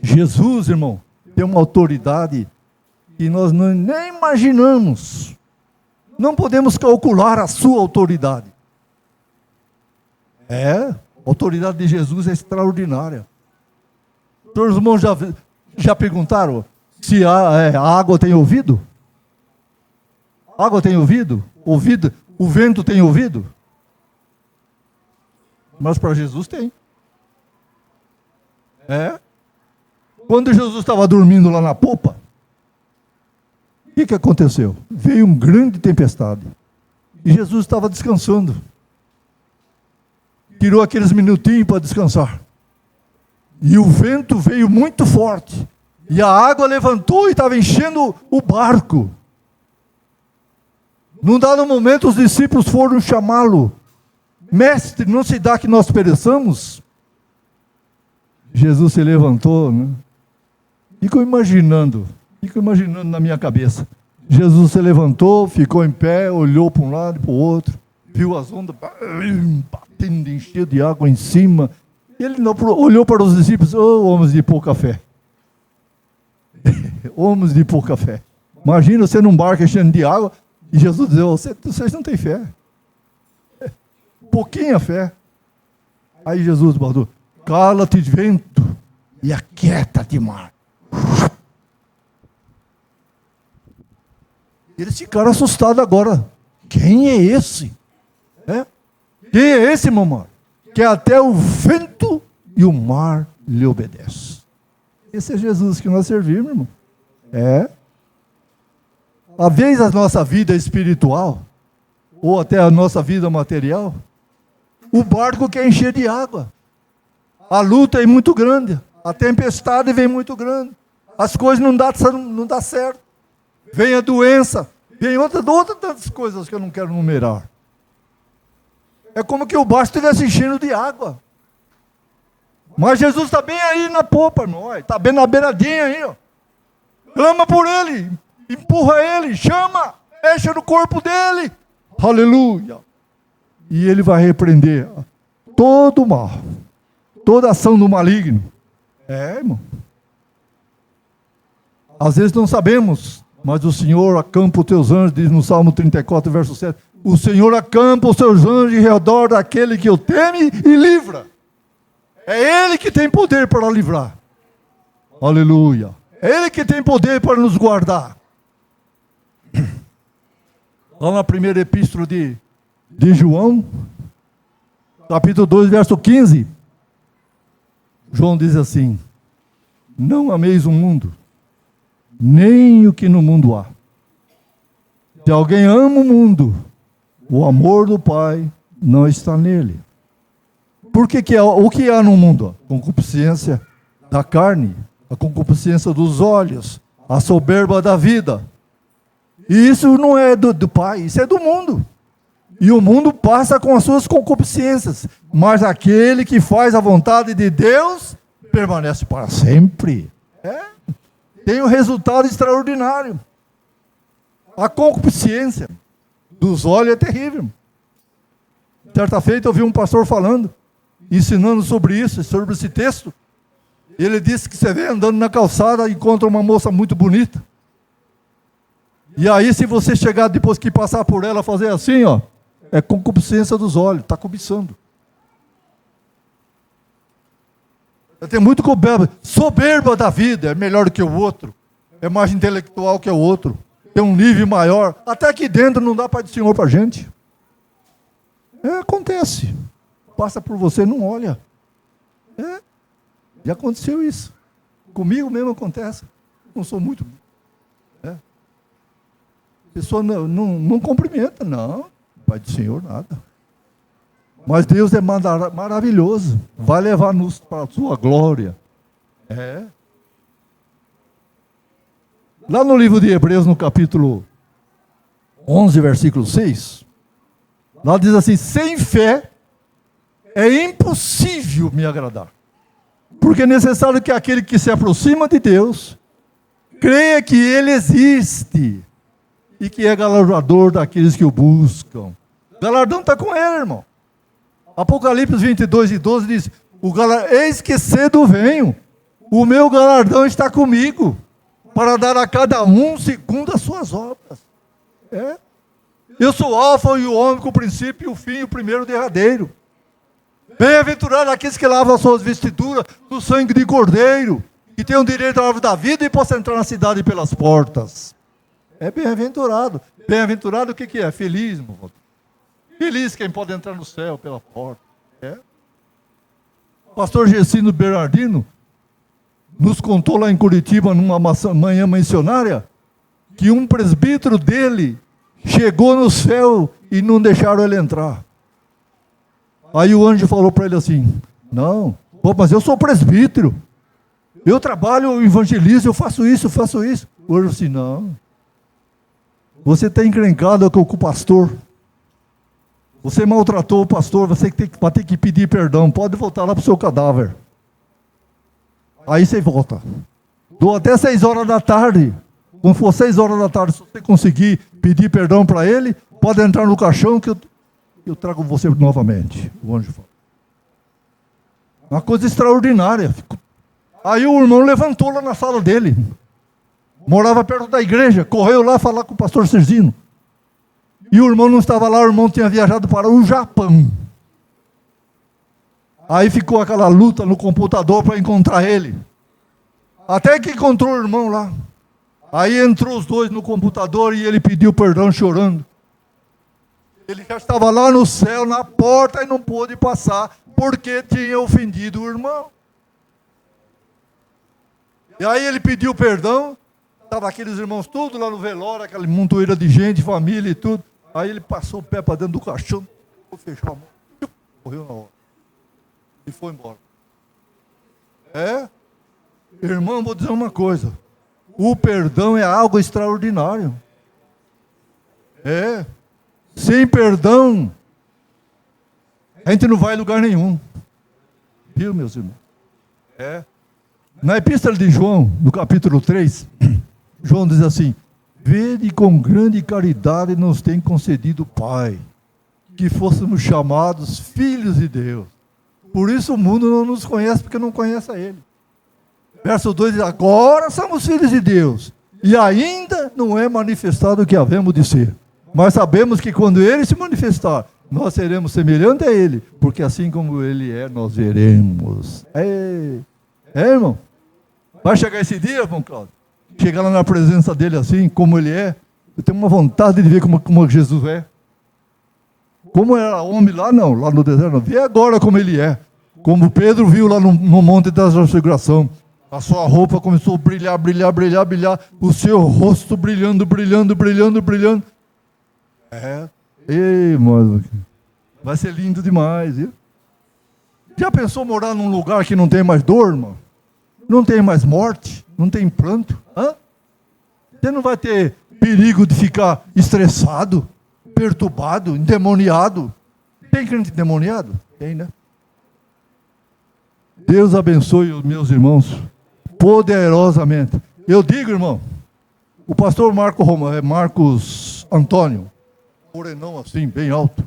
Jesus, irmão, tem uma autoridade que nós nem imaginamos. Não podemos calcular a sua autoridade. A autoridade de Jesus é extraordinária. Todos os irmãos já perguntaram se a água tem ouvido? A água tem ouvido? O vento tem ouvido? Mas para Jesus tem. Quando Jesus estava dormindo lá na popa, o que aconteceu? Veio uma grande tempestade. E Jesus estava descansando. Tirou aqueles minutinhos para descansar. E o vento veio muito forte. E a água levantou e estava enchendo o barco. Num dado momento, os discípulos foram chamá-lo. Mestre, não se dá que nós pereçamos? Jesus se levantou, né? Fico imaginando na minha cabeça. Jesus se levantou, ficou em pé, olhou para um lado e para o outro, viu as ondas batendo, enchendo de água em cima. Ele olhou para os discípulos, homens de pouca fé. Homens de pouca fé. Imagina você num barco enchendo de água, e Jesus dizia, vocês não têm fé. Pouquinha fé. Aí Jesus mandou, cala-te vento e aquieta-te mar. Eles ficaram assustados agora. Quem é esse? Quem é esse, mamãe? Que até o vento e o mar lhe obedecem. Esse é Jesus que nós servimos, irmão. Às vezes a nossa vida espiritual, ou até a nossa vida material, o barco quer encher de água. A luta é muito grande. A tempestade vem muito grande. As coisas não dão certo. Vem a doença, Tem outras tantas coisas que eu não quero numerar. É como que o barco estivesse enchendo de água. Mas Jesus está bem aí na popa, irmão. Está bem na beiradinha aí, ó. Clama por ele, empurra ele, chama, fecha no corpo dele. Aleluia. E ele vai repreender todo o mal, toda ação do maligno. Irmão. Às vezes não sabemos, mas o Senhor acampa os teus anjos, diz no Salmo 34, verso 7. O Senhor acampa os seus anjos em redor daquele que o teme e livra. É Ele que tem poder para livrar. Aleluia. É Ele que tem poder para nos guardar. Lá na primeira epístola de João, capítulo 2, verso 15, João diz assim: não ameis o mundo, nem o que no mundo há. Se alguém ama o mundo, o amor do Pai não está nele. Porque o que há no mundo? A concupiscência da carne, a concupiscência dos olhos, a soberba da vida. E isso não é do Pai, isso é do mundo. E o mundo passa com as suas concupiscências, mas aquele que faz a vontade de Deus permanece para sempre. Tem um resultado extraordinário. A concupiscência dos olhos é terrível. Certa feita eu vi um pastor falando, ensinando sobre isso, sobre esse texto. Ele disse que você vem andando na calçada e encontra uma moça muito bonita. E aí, se você chegar depois que passar por ela, fazer assim, ó, é concupiscência dos olhos, está cobiçando. Tem muito soberba da vida, é melhor do que o outro, é mais intelectual que o outro, tem um nível maior. Até aqui dentro não dá Pai do Senhor para a gente. Acontece. Passa por você, não olha. Já aconteceu isso. Comigo mesmo acontece. Não sou muito. A pessoa não cumprimenta, não. Pai do Senhor, nada. Mas Deus é maravilhoso. Vai levar-nos para a sua glória. Lá no livro de Hebreus, no capítulo 11, versículo 6, lá diz assim: sem fé é impossível me agradar. Porque é necessário que aquele que se aproxima de Deus creia que Ele existe e que é galardoador daqueles que o buscam. O galardão está com Ele, irmão. Apocalipse 22 e 12 diz: eis que cedo venho, o meu galardão está comigo, para dar a cada um segundo as suas obras. Eu sou o alfa e o ômega, o princípio e o fim, o primeiro e o derradeiro. Bem-aventurado aqueles que lavam as suas vestiduras do sangue de cordeiro, que tenham direito à árvore da vida e possam entrar na cidade pelas portas. É bem-aventurado. Bem-aventurado o que é? Feliz, meu irmão. Feliz quem pode entrar no céu pela porta. O pastor Gessino Bernardino nos contou lá em Curitiba, numa manhã missionária, que um presbítero dele chegou no céu e não deixaram ele entrar. Aí o anjo falou para ele assim: não, mas eu sou presbítero, eu trabalho, eu evangelizo, eu faço isso. O anjo disse: não, você está encrencado com o pastor, você maltratou o pastor, você vai ter que pedir perdão, pode voltar lá para o seu cadáver. Aí você volta. Dou até 6 horas da tarde. Quando for 6 horas da tarde, se você conseguir pedir perdão para ele, pode entrar no caixão que eu trago você novamente. O anjo fala. Uma coisa extraordinária. Aí o irmão levantou lá na sala dele. Morava perto da igreja. Correu lá falar com o pastor Cerzino. E o irmão não estava lá, o irmão tinha viajado para o Japão. Aí ficou aquela luta no computador para encontrar ele. Até que encontrou o irmão lá. Aí entrou os dois no computador e ele pediu perdão chorando. Ele já estava lá no céu, na porta, e não pôde passar, porque tinha ofendido o irmão. E aí ele pediu perdão. Estavam aqueles irmãos todos lá no velório, aquela montoeira de gente, família e tudo. Aí ele passou o pé para dentro do caixão, fechou a mão, correu na hora. E foi embora. Irmão, vou dizer uma coisa. O perdão é algo extraordinário. Sem perdão, a gente não vai a lugar nenhum. Viu, meus irmãos? Na epístola de João, no capítulo 3, João diz assim: vede com grande caridade nos tem concedido o Pai, que fôssemos chamados filhos de Deus. Por isso o mundo não nos conhece, porque não conhece a Ele. Verso 2 diz: agora somos filhos de Deus, e ainda não é manifestado o que havemos de ser. Mas sabemos que quando Ele se manifestar, nós seremos semelhantes a Ele, porque assim como Ele é, nós veremos. Irmão? Vai chegar esse dia, irmão Cláudio? Chegar lá na presença dEle assim, como Ele é. Eu tenho uma vontade de ver como Jesus é. Como era homem lá, não, lá no deserto, não. Vê agora como Ele é. Como Pedro viu lá no Monte da Transfiguração. A sua roupa começou a brilhar, brilhar, brilhar, brilhar. O seu rosto brilhando, brilhando, brilhando, brilhando. Ei, mano. Vai ser lindo demais, viu? Já pensou morar num lugar que não tem mais dor, irmão? Não tem mais morte? Não tem pranto? Você não vai ter perigo de ficar estressado, perturbado, endemoniado? Tem crente endemoniado? Tem, né? Deus abençoe os meus irmãos Eu digo, irmão, o pastor Marcos Antônio, morenão assim, bem alto,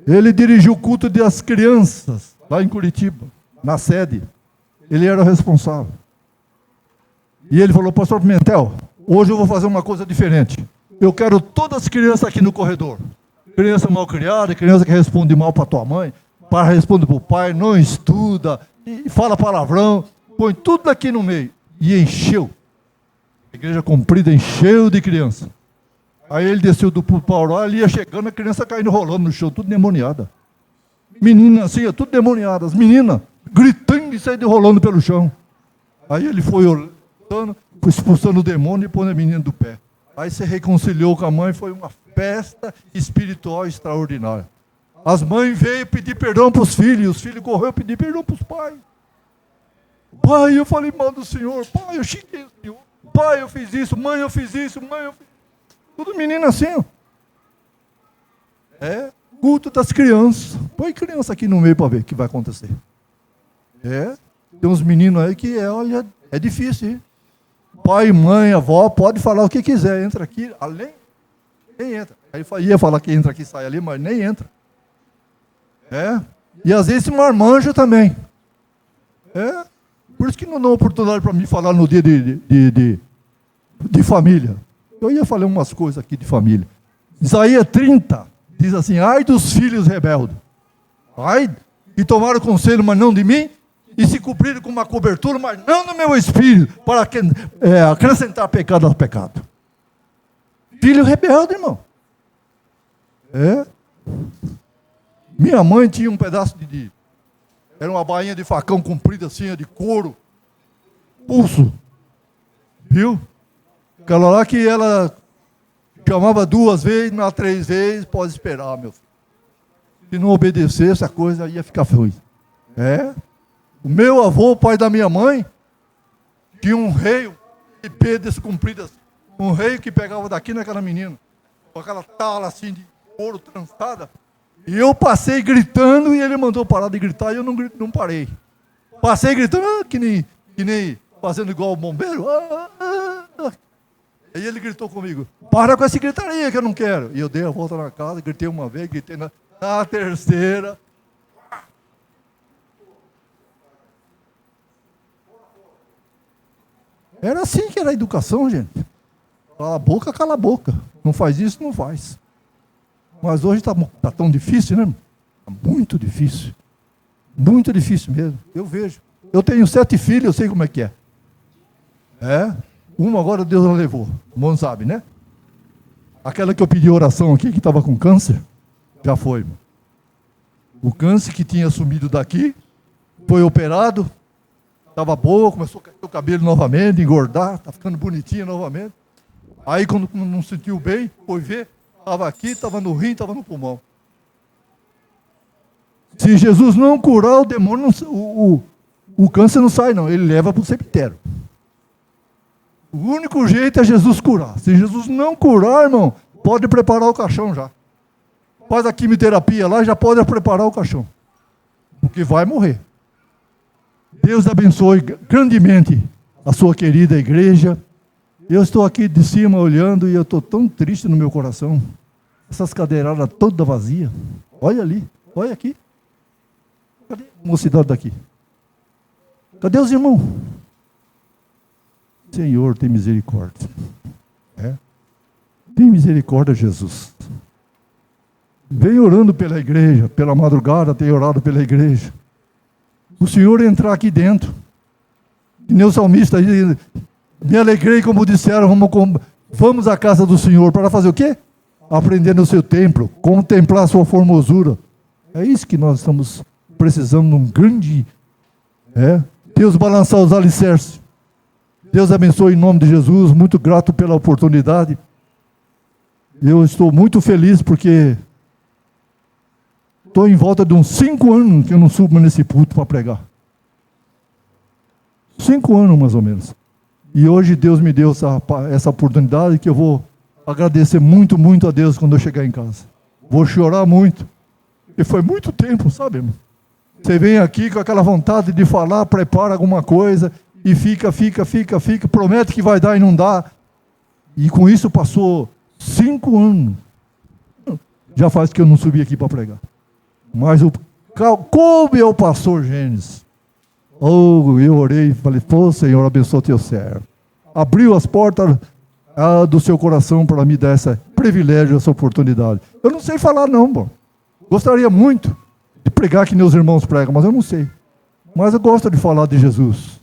ele dirigiu o culto das crianças lá em Curitiba, na sede. Ele era o responsável. E ele falou: pastor Pimentel, hoje eu vou fazer uma coisa diferente. Eu quero todas as crianças aqui no corredor. Criança mal criada, criança que responde mal para tua mãe, para responde para o pai, não estuda, e fala palavrão, põe tudo aqui no meio. E encheu. A igreja comprida encheu de criança. Aí ele desceu do púlpito para orar, ele ia chegando, a criança caindo, rolando no chão, tudo demoniada. Menina assim, tudo demoniada. As meninas gritando e saindo rolando pelo chão. Aí ele foi orando, foi expulsando o demônio e pondo a menina do pé. Aí se reconciliou com a mãe, foi uma festa espiritual extraordinária. As mães veio pedir perdão para os filhos correram pedir perdão para os pais. Pai, eu falei mal do Senhor, pai, eu xinguei o Senhor, pai, eu fiz isso, mãe, eu fiz isso, mãe, eu fiz isso. Tudo menino assim, ó. Culto das crianças. Põe criança aqui no meio para ver o que vai acontecer. Tem uns meninos aí que, olha, é difícil, hein? Pai, mãe, avó, pode falar o que quiser, entra aqui, além, nem entra. Aí ia falar que entra aqui, sai ali, mas nem entra. E às vezes marmanjo também. Por isso que não dá oportunidade para mim falar no dia de família. Eu ia falar umas coisas aqui de família. Isaías 30 diz assim: ai dos filhos rebeldes. Ai, que tomaram conselho, mas não de mim, e se cobriram com uma cobertura, mas não do meu espírito, para acrescentar pecado ao pecado. Filho rebelde, irmão. Minha mãe tinha um pedaço era uma bainha de facão comprida assim, de couro, pulso, viu? Aquela lá que ela chamava 2 vezes, não 3 vezes, pode esperar, meu filho. Se não obedecesse, a coisa ia ficar ruim. O meu avô, o pai da minha mãe, tinha um reio de pedras compridas, um reio que pegava daqui naquela menina, com aquela tala assim de couro trançada. E eu passei gritando e ele mandou parar de gritar e eu não parei. Passei gritando, que nem fazendo igual o bombeiro. Aí ele gritou comigo: para com essa gritaria que eu não quero. E eu dei a volta na casa, gritei uma vez, gritei na terceira. Era assim que era a educação, gente. Cala a boca, cala a boca. Não faz isso, não faz. Mas hoje está tão difícil, né? Está muito difícil. Muito difícil mesmo. Eu vejo. Eu tenho 7 filhos, eu sei como é que é. Uma agora Deus a levou. O mundo sabe, né? Aquela que eu pedi oração aqui, que estava com câncer, já foi. O câncer que tinha sumido daqui, foi operado, estava boa, começou a cair o cabelo novamente, engordar, está ficando bonitinha novamente. Aí quando não sentiu bem, foi ver. Estava aqui, estava no rim, estava no pulmão. Se Jesus não curar, o demônio, o câncer não sai não, ele leva para o cemitério. O único jeito é Jesus curar. Se Jesus não curar, irmão, pode preparar o caixão já. Faz a quimioterapia lá, já pode preparar o caixão. Porque vai morrer. Deus abençoe grandemente a sua querida igreja. Eu estou aqui de cima olhando e eu estou tão triste no meu coração. Essas cadeiradas todas vazias. Olha ali, olha aqui. Cadê a mocidade daqui? Cadê os irmãos? Senhor, tem misericórdia. Tem misericórdia, Jesus. Vem orando pela igreja, pela madrugada, tem orado pela igreja. O Senhor entrar aqui dentro. E nem o salmista diz, me alegrei, como disseram, vamos à casa do Senhor. Para fazer o quê? Aprender no seu templo, contemplar a sua formosura. É isso que nós estamos precisando de um grande... Deus balançar os alicerces. Deus abençoe em nome de Jesus. Muito grato pela oportunidade. Eu estou muito feliz porque estou em volta de uns 5 anos que eu não subo nesse púlpito para pregar. 5 anos mais ou menos. E hoje Deus me deu essa oportunidade que eu vou agradecer muito, muito a Deus quando eu chegar em casa. Vou chorar muito. E foi muito tempo, sabe, irmão? Você vem aqui com aquela vontade de falar, prepara alguma coisa e fica, promete que vai dar e não dá. E com isso passou 5 anos. Já faz que eu não subi aqui para pregar. Mas coube ao pastor Gênesis. Eu orei e falei, pô, Senhor, abençoa o teu servo. Abriu as portas do seu coração para me dar esse privilégio, essa oportunidade. Eu não sei falar não, bom. Gostaria muito de pregar que meus irmãos pregam, mas eu não sei. Mas eu gosto de falar de Jesus.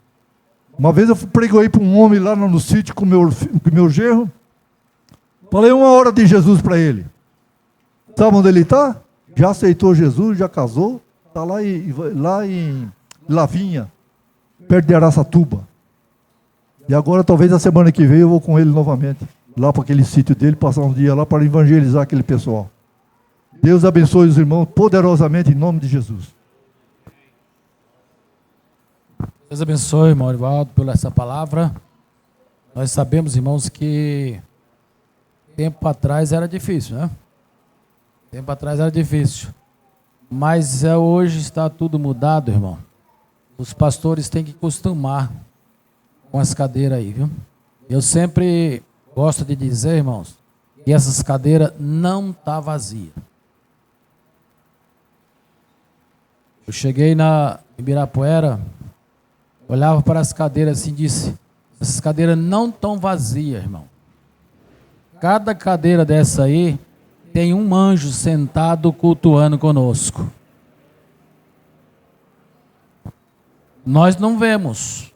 Uma vez eu preguei para um homem lá no sítio com meu genro. Falei 1 hora de Jesus para ele. Sabe onde ele está? Já aceitou Jesus, já casou. Está lá em Lavinha, perto de Araçatuba. E agora, talvez a semana que vem, eu vou com ele novamente. Lá para aquele sítio dele, passar um dia lá para evangelizar aquele pessoal. Deus abençoe os irmãos poderosamente em nome de Jesus. Deus abençoe, irmão Orivaldo, por essa palavra. Nós sabemos, irmãos, que tempo atrás era difícil, né? Tempo atrás era difícil. Mas hoje está tudo mudado, irmão. Os pastores têm que acostumar com as cadeiras aí, viu? Eu sempre gosto de dizer, irmãos, que essas cadeiras não estão vazias. Eu cheguei em Ibirapuera, olhava para as cadeiras assim e disse, essas cadeiras não estão vazias, irmão. Cada cadeira dessa aí tem um anjo sentado cultuando conosco. Nós não vemos.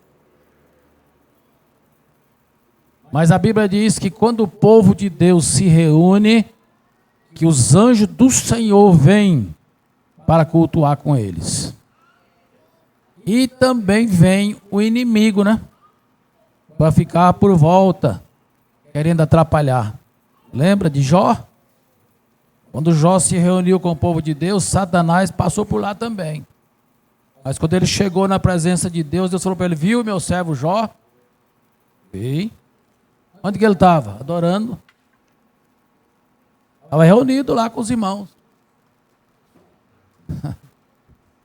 Mas a Bíblia diz que quando o povo de Deus se reúne, que os anjos do Senhor vêm para cultuar com eles. E também vem o inimigo, né? Para ficar por volta, querendo atrapalhar. Lembra de Jó? Quando Jó se reuniu com o povo de Deus, Satanás passou por lá também. Mas quando ele chegou na presença de Deus, Deus falou para ele, viu meu servo Jó? Vi. Onde que ele estava? Adorando. Estava reunido lá com os irmãos.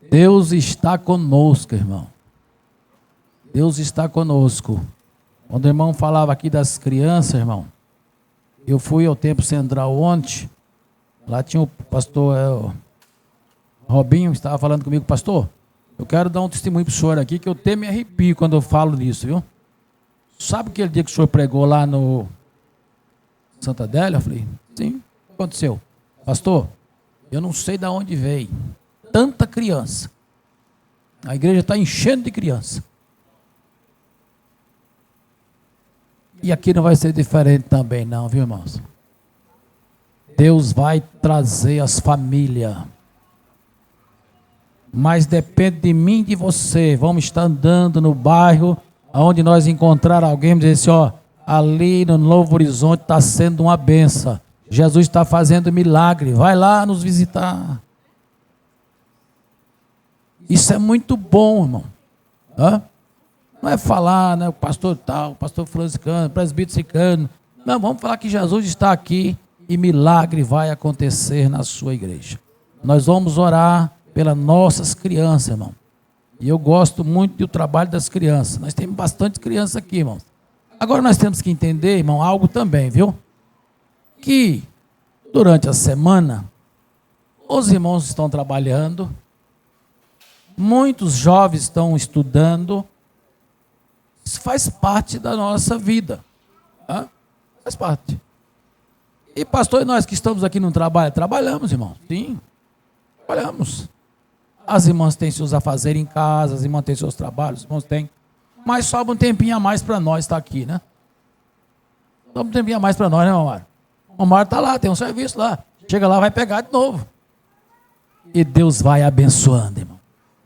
Deus está conosco, irmão. Deus está conosco. Quando o irmão falava aqui das crianças, irmão, eu fui ao Templo Central ontem, lá tinha o pastor Robinho, que estava falando comigo, pastor, eu quero dar um testemunho para o senhor aqui, que eu até me arrepio quando eu falo nisso, viu? Sabe aquele dia que o senhor pregou lá no Santa Adélia? Eu falei, sim, o que aconteceu? Pastor, eu não sei de onde veio tanta criança. A igreja está enchendo de criança. E aqui não vai ser diferente também não, viu, irmãos? Deus vai trazer as famílias. Mas depende de mim e de você. Vamos estar andando no bairro, onde nós encontrar alguém e dizer assim, ó, ali no Novo Horizonte está sendo uma benção. Jesus está fazendo milagre. Vai lá nos visitar. Isso é muito bom, irmão. Hã? Não é falar, né, o pastor tal, o pastor franciscano, o presbítero sicano. Não, vamos falar que Jesus está aqui e milagre vai acontecer na sua igreja. Nós vamos orar pelas nossas crianças, irmão. E eu gosto muito do trabalho das crianças. Nós temos bastante crianças aqui, irmãos. Agora nós temos que entender, irmão, algo também, viu? Que durante a semana, os irmãos estão trabalhando, muitos jovens estão estudando. Isso faz parte da nossa vida. Tá? Faz parte. E pastor, nós que estamos aqui no trabalho, trabalhamos, irmão. Sim, trabalhamos. As irmãs têm seus afazeres em casa, as irmãs têm seus trabalhos, os irmãos têm. Mas sobra um tempinho a mais para nós estar aqui, né? Sobra um tempinho a mais para nós, né, Omar? O Omar está lá, tem um serviço lá. Chega lá, vai pegar de novo. E Deus vai abençoando, irmão.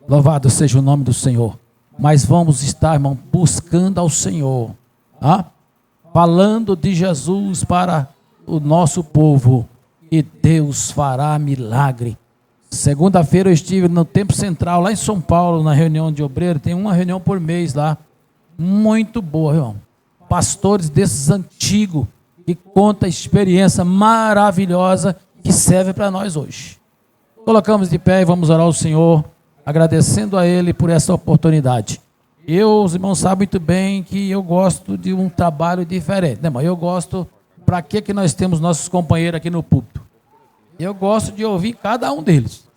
Louvado seja o nome do Senhor. Mas vamos estar, irmão, buscando ao Senhor. Tá? Falando de Jesus para o nosso povo. E Deus fará milagre. Segunda-feira eu estive no Templo Central, lá em São Paulo, na reunião de obreiro. Tem uma reunião por mês lá. Muito boa, irmão. Pastores desses antigos, que contam a experiência maravilhosa que serve para nós hoje. Colocamos de pé e vamos orar ao Senhor, agradecendo a Ele por essa oportunidade. Os irmãos sabem muito bem que eu gosto de um trabalho diferente, né, irmão? Eu gosto, para que nós temos nossos companheiros aqui no púlpito? Eu gosto de ouvir cada um deles.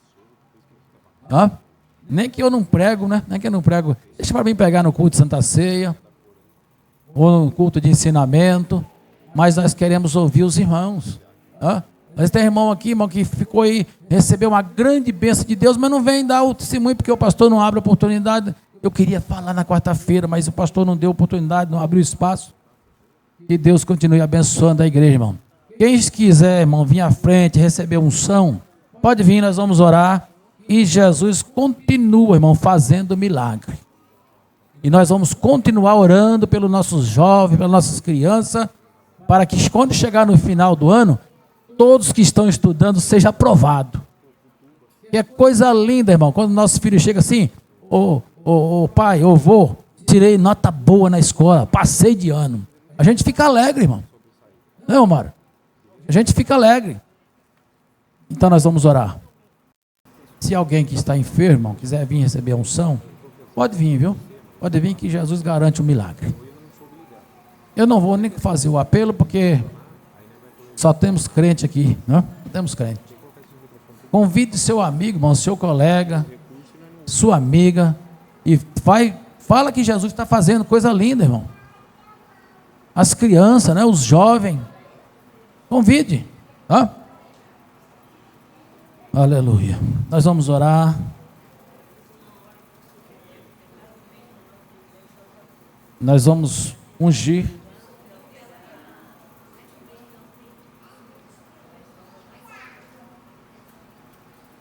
Tá? Nem que eu não prego, né? Nem que eu não prego. Deixa para mim pegar no culto de Santa Ceia, ou no culto de ensinamento, mas nós queremos ouvir os irmãos. Tá? Mas tem irmão aqui, irmão, que ficou aí, recebeu uma grande bênção de Deus, mas não vem dar o testemunho porque o pastor não abre a oportunidade. Eu queria falar na quarta-feira, mas o pastor não deu oportunidade, não abriu espaço. Que Deus continue abençoando a igreja, irmão. Quem quiser, irmão, vir à frente, receber unção, pode vir, nós vamos orar. E Jesus continua, irmão, fazendo milagre. E nós vamos continuar orando pelos nossos jovens, pelas nossas crianças, para que quando chegar no final do ano, todos que estão estudando seja aprovado. Que é coisa linda, irmão, quando nosso filho chega assim, pai, vô, tirei nota boa na escola, passei de ano. A gente fica alegre, irmão. Não, Omar? A gente fica alegre. Então nós vamos orar. Se alguém que está enfermo, irmão, quiser vir receber a unção, pode vir, viu? Pode vir que Jesus garante um milagre. Eu não vou nem fazer o apelo, porque só temos crente aqui, né? Não temos crente. Convide seu amigo, irmão, seu colega, sua amiga, e fala que Jesus está fazendo coisa linda, irmão. As crianças, né? Os jovens. Convide, tá? Aleluia. Nós vamos orar. Nós vamos ungir.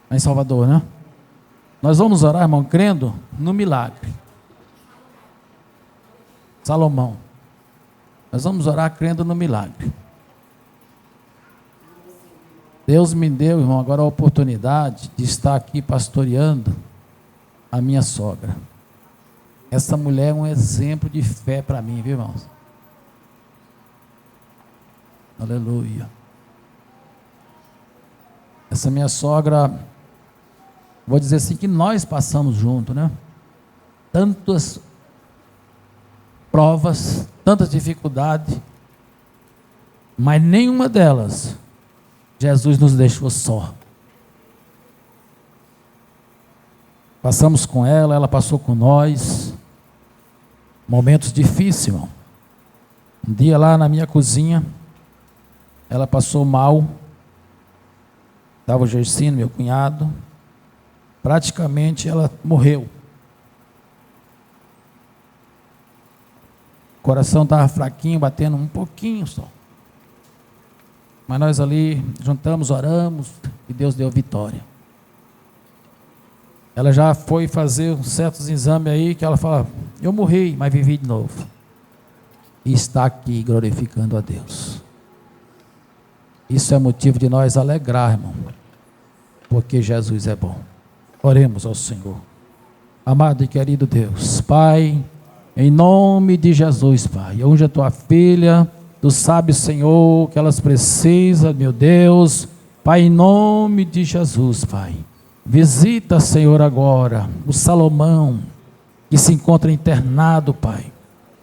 Em Salvador, né? Nós vamos orar, irmão, crendo no milagre. Salomão. Nós vamos orar crendo no milagre. Deus me deu, irmão, agora a oportunidade de estar aqui pastoreando a minha sogra. Essa mulher é um exemplo de fé para mim, viu, irmãos? Aleluia. Essa minha sogra, vou dizer assim, que nós passamos junto, né? Tantas provas, tantas dificuldades, mas nenhuma delas Jesus nos deixou só. Passamos com ela, ela passou com nós. Momentos difíceis, irmão. Um dia lá na minha cozinha, ela passou mal. Estava o Gersino, meu cunhado. Praticamente ela morreu. O coração estava fraquinho, batendo um pouquinho só. Mas nós ali juntamos, oramos e Deus deu vitória. Ela já foi fazer uns certos exames aí que ela fala, eu morri, mas vivi de novo. E está aqui glorificando a Deus. Isso é motivo de nós alegrar, irmão. Porque Jesus é bom. Oremos ao Senhor. Amado e querido Deus, Pai, em nome de Jesus, Pai, unja a tua filha Tu sabes, Senhor, que elas precisam, meu Deus. Pai, em nome de Jesus, Pai. Visita, Senhor, agora o Salomão, que se encontra internado, Pai.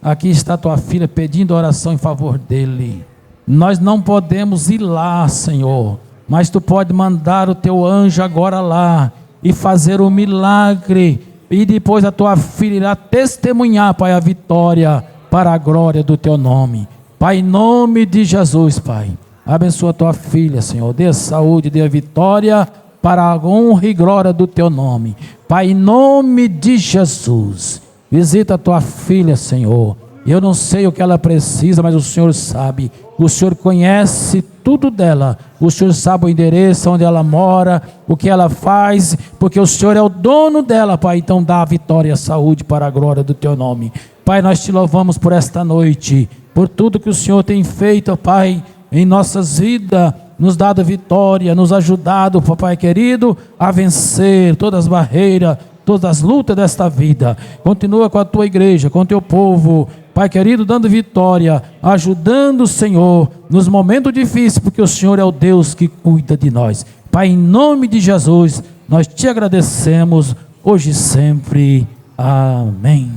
Aqui está tua filha pedindo oração em favor dele. Nós não podemos ir lá, Senhor, mas tu pode mandar o teu anjo agora lá e fazer um milagre. E depois a tua filha irá testemunhar, Pai, a vitória para a glória do teu nome. Pai, em nome de Jesus, Pai, abençoa a tua filha, Senhor. Dê a saúde, dê a vitória para a honra e glória do teu nome. Pai, em nome de Jesus, visita a tua filha, Senhor. Eu não sei o que ela precisa, mas o Senhor sabe. O Senhor conhece tudo dela. O Senhor sabe o endereço, onde ela mora, o que ela faz, porque o Senhor é o dono dela, Pai. Então dá a vitória e a saúde para a glória do teu nome. Pai, nós te louvamos por esta noite, por tudo que o Senhor tem feito, Pai, em nossas vidas, nos dado vitória, nos ajudado, Pai querido, a vencer todas as barreiras, todas as lutas desta vida. Continua com a tua igreja, com o teu povo, Pai querido, dando vitória, ajudando o Senhor nos momentos difíceis, porque o Senhor é o Deus que cuida de nós. Pai, em nome de Jesus, nós te agradecemos, hoje e sempre. Amém.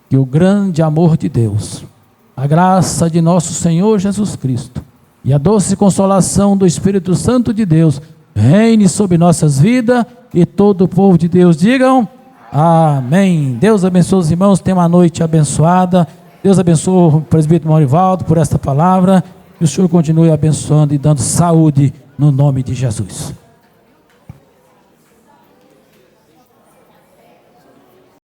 Que o grande amor de Deus, a graça de nosso Senhor Jesus Cristo e a doce consolação do Espírito Santo de Deus reine sobre nossas vidas, e todo o povo de Deus digam amém. Deus abençoe os irmãos, tenha uma noite abençoada. Deus abençoe o presbítero Maurivaldo por esta palavra, e o Senhor continue abençoando e dando saúde no nome de Jesus.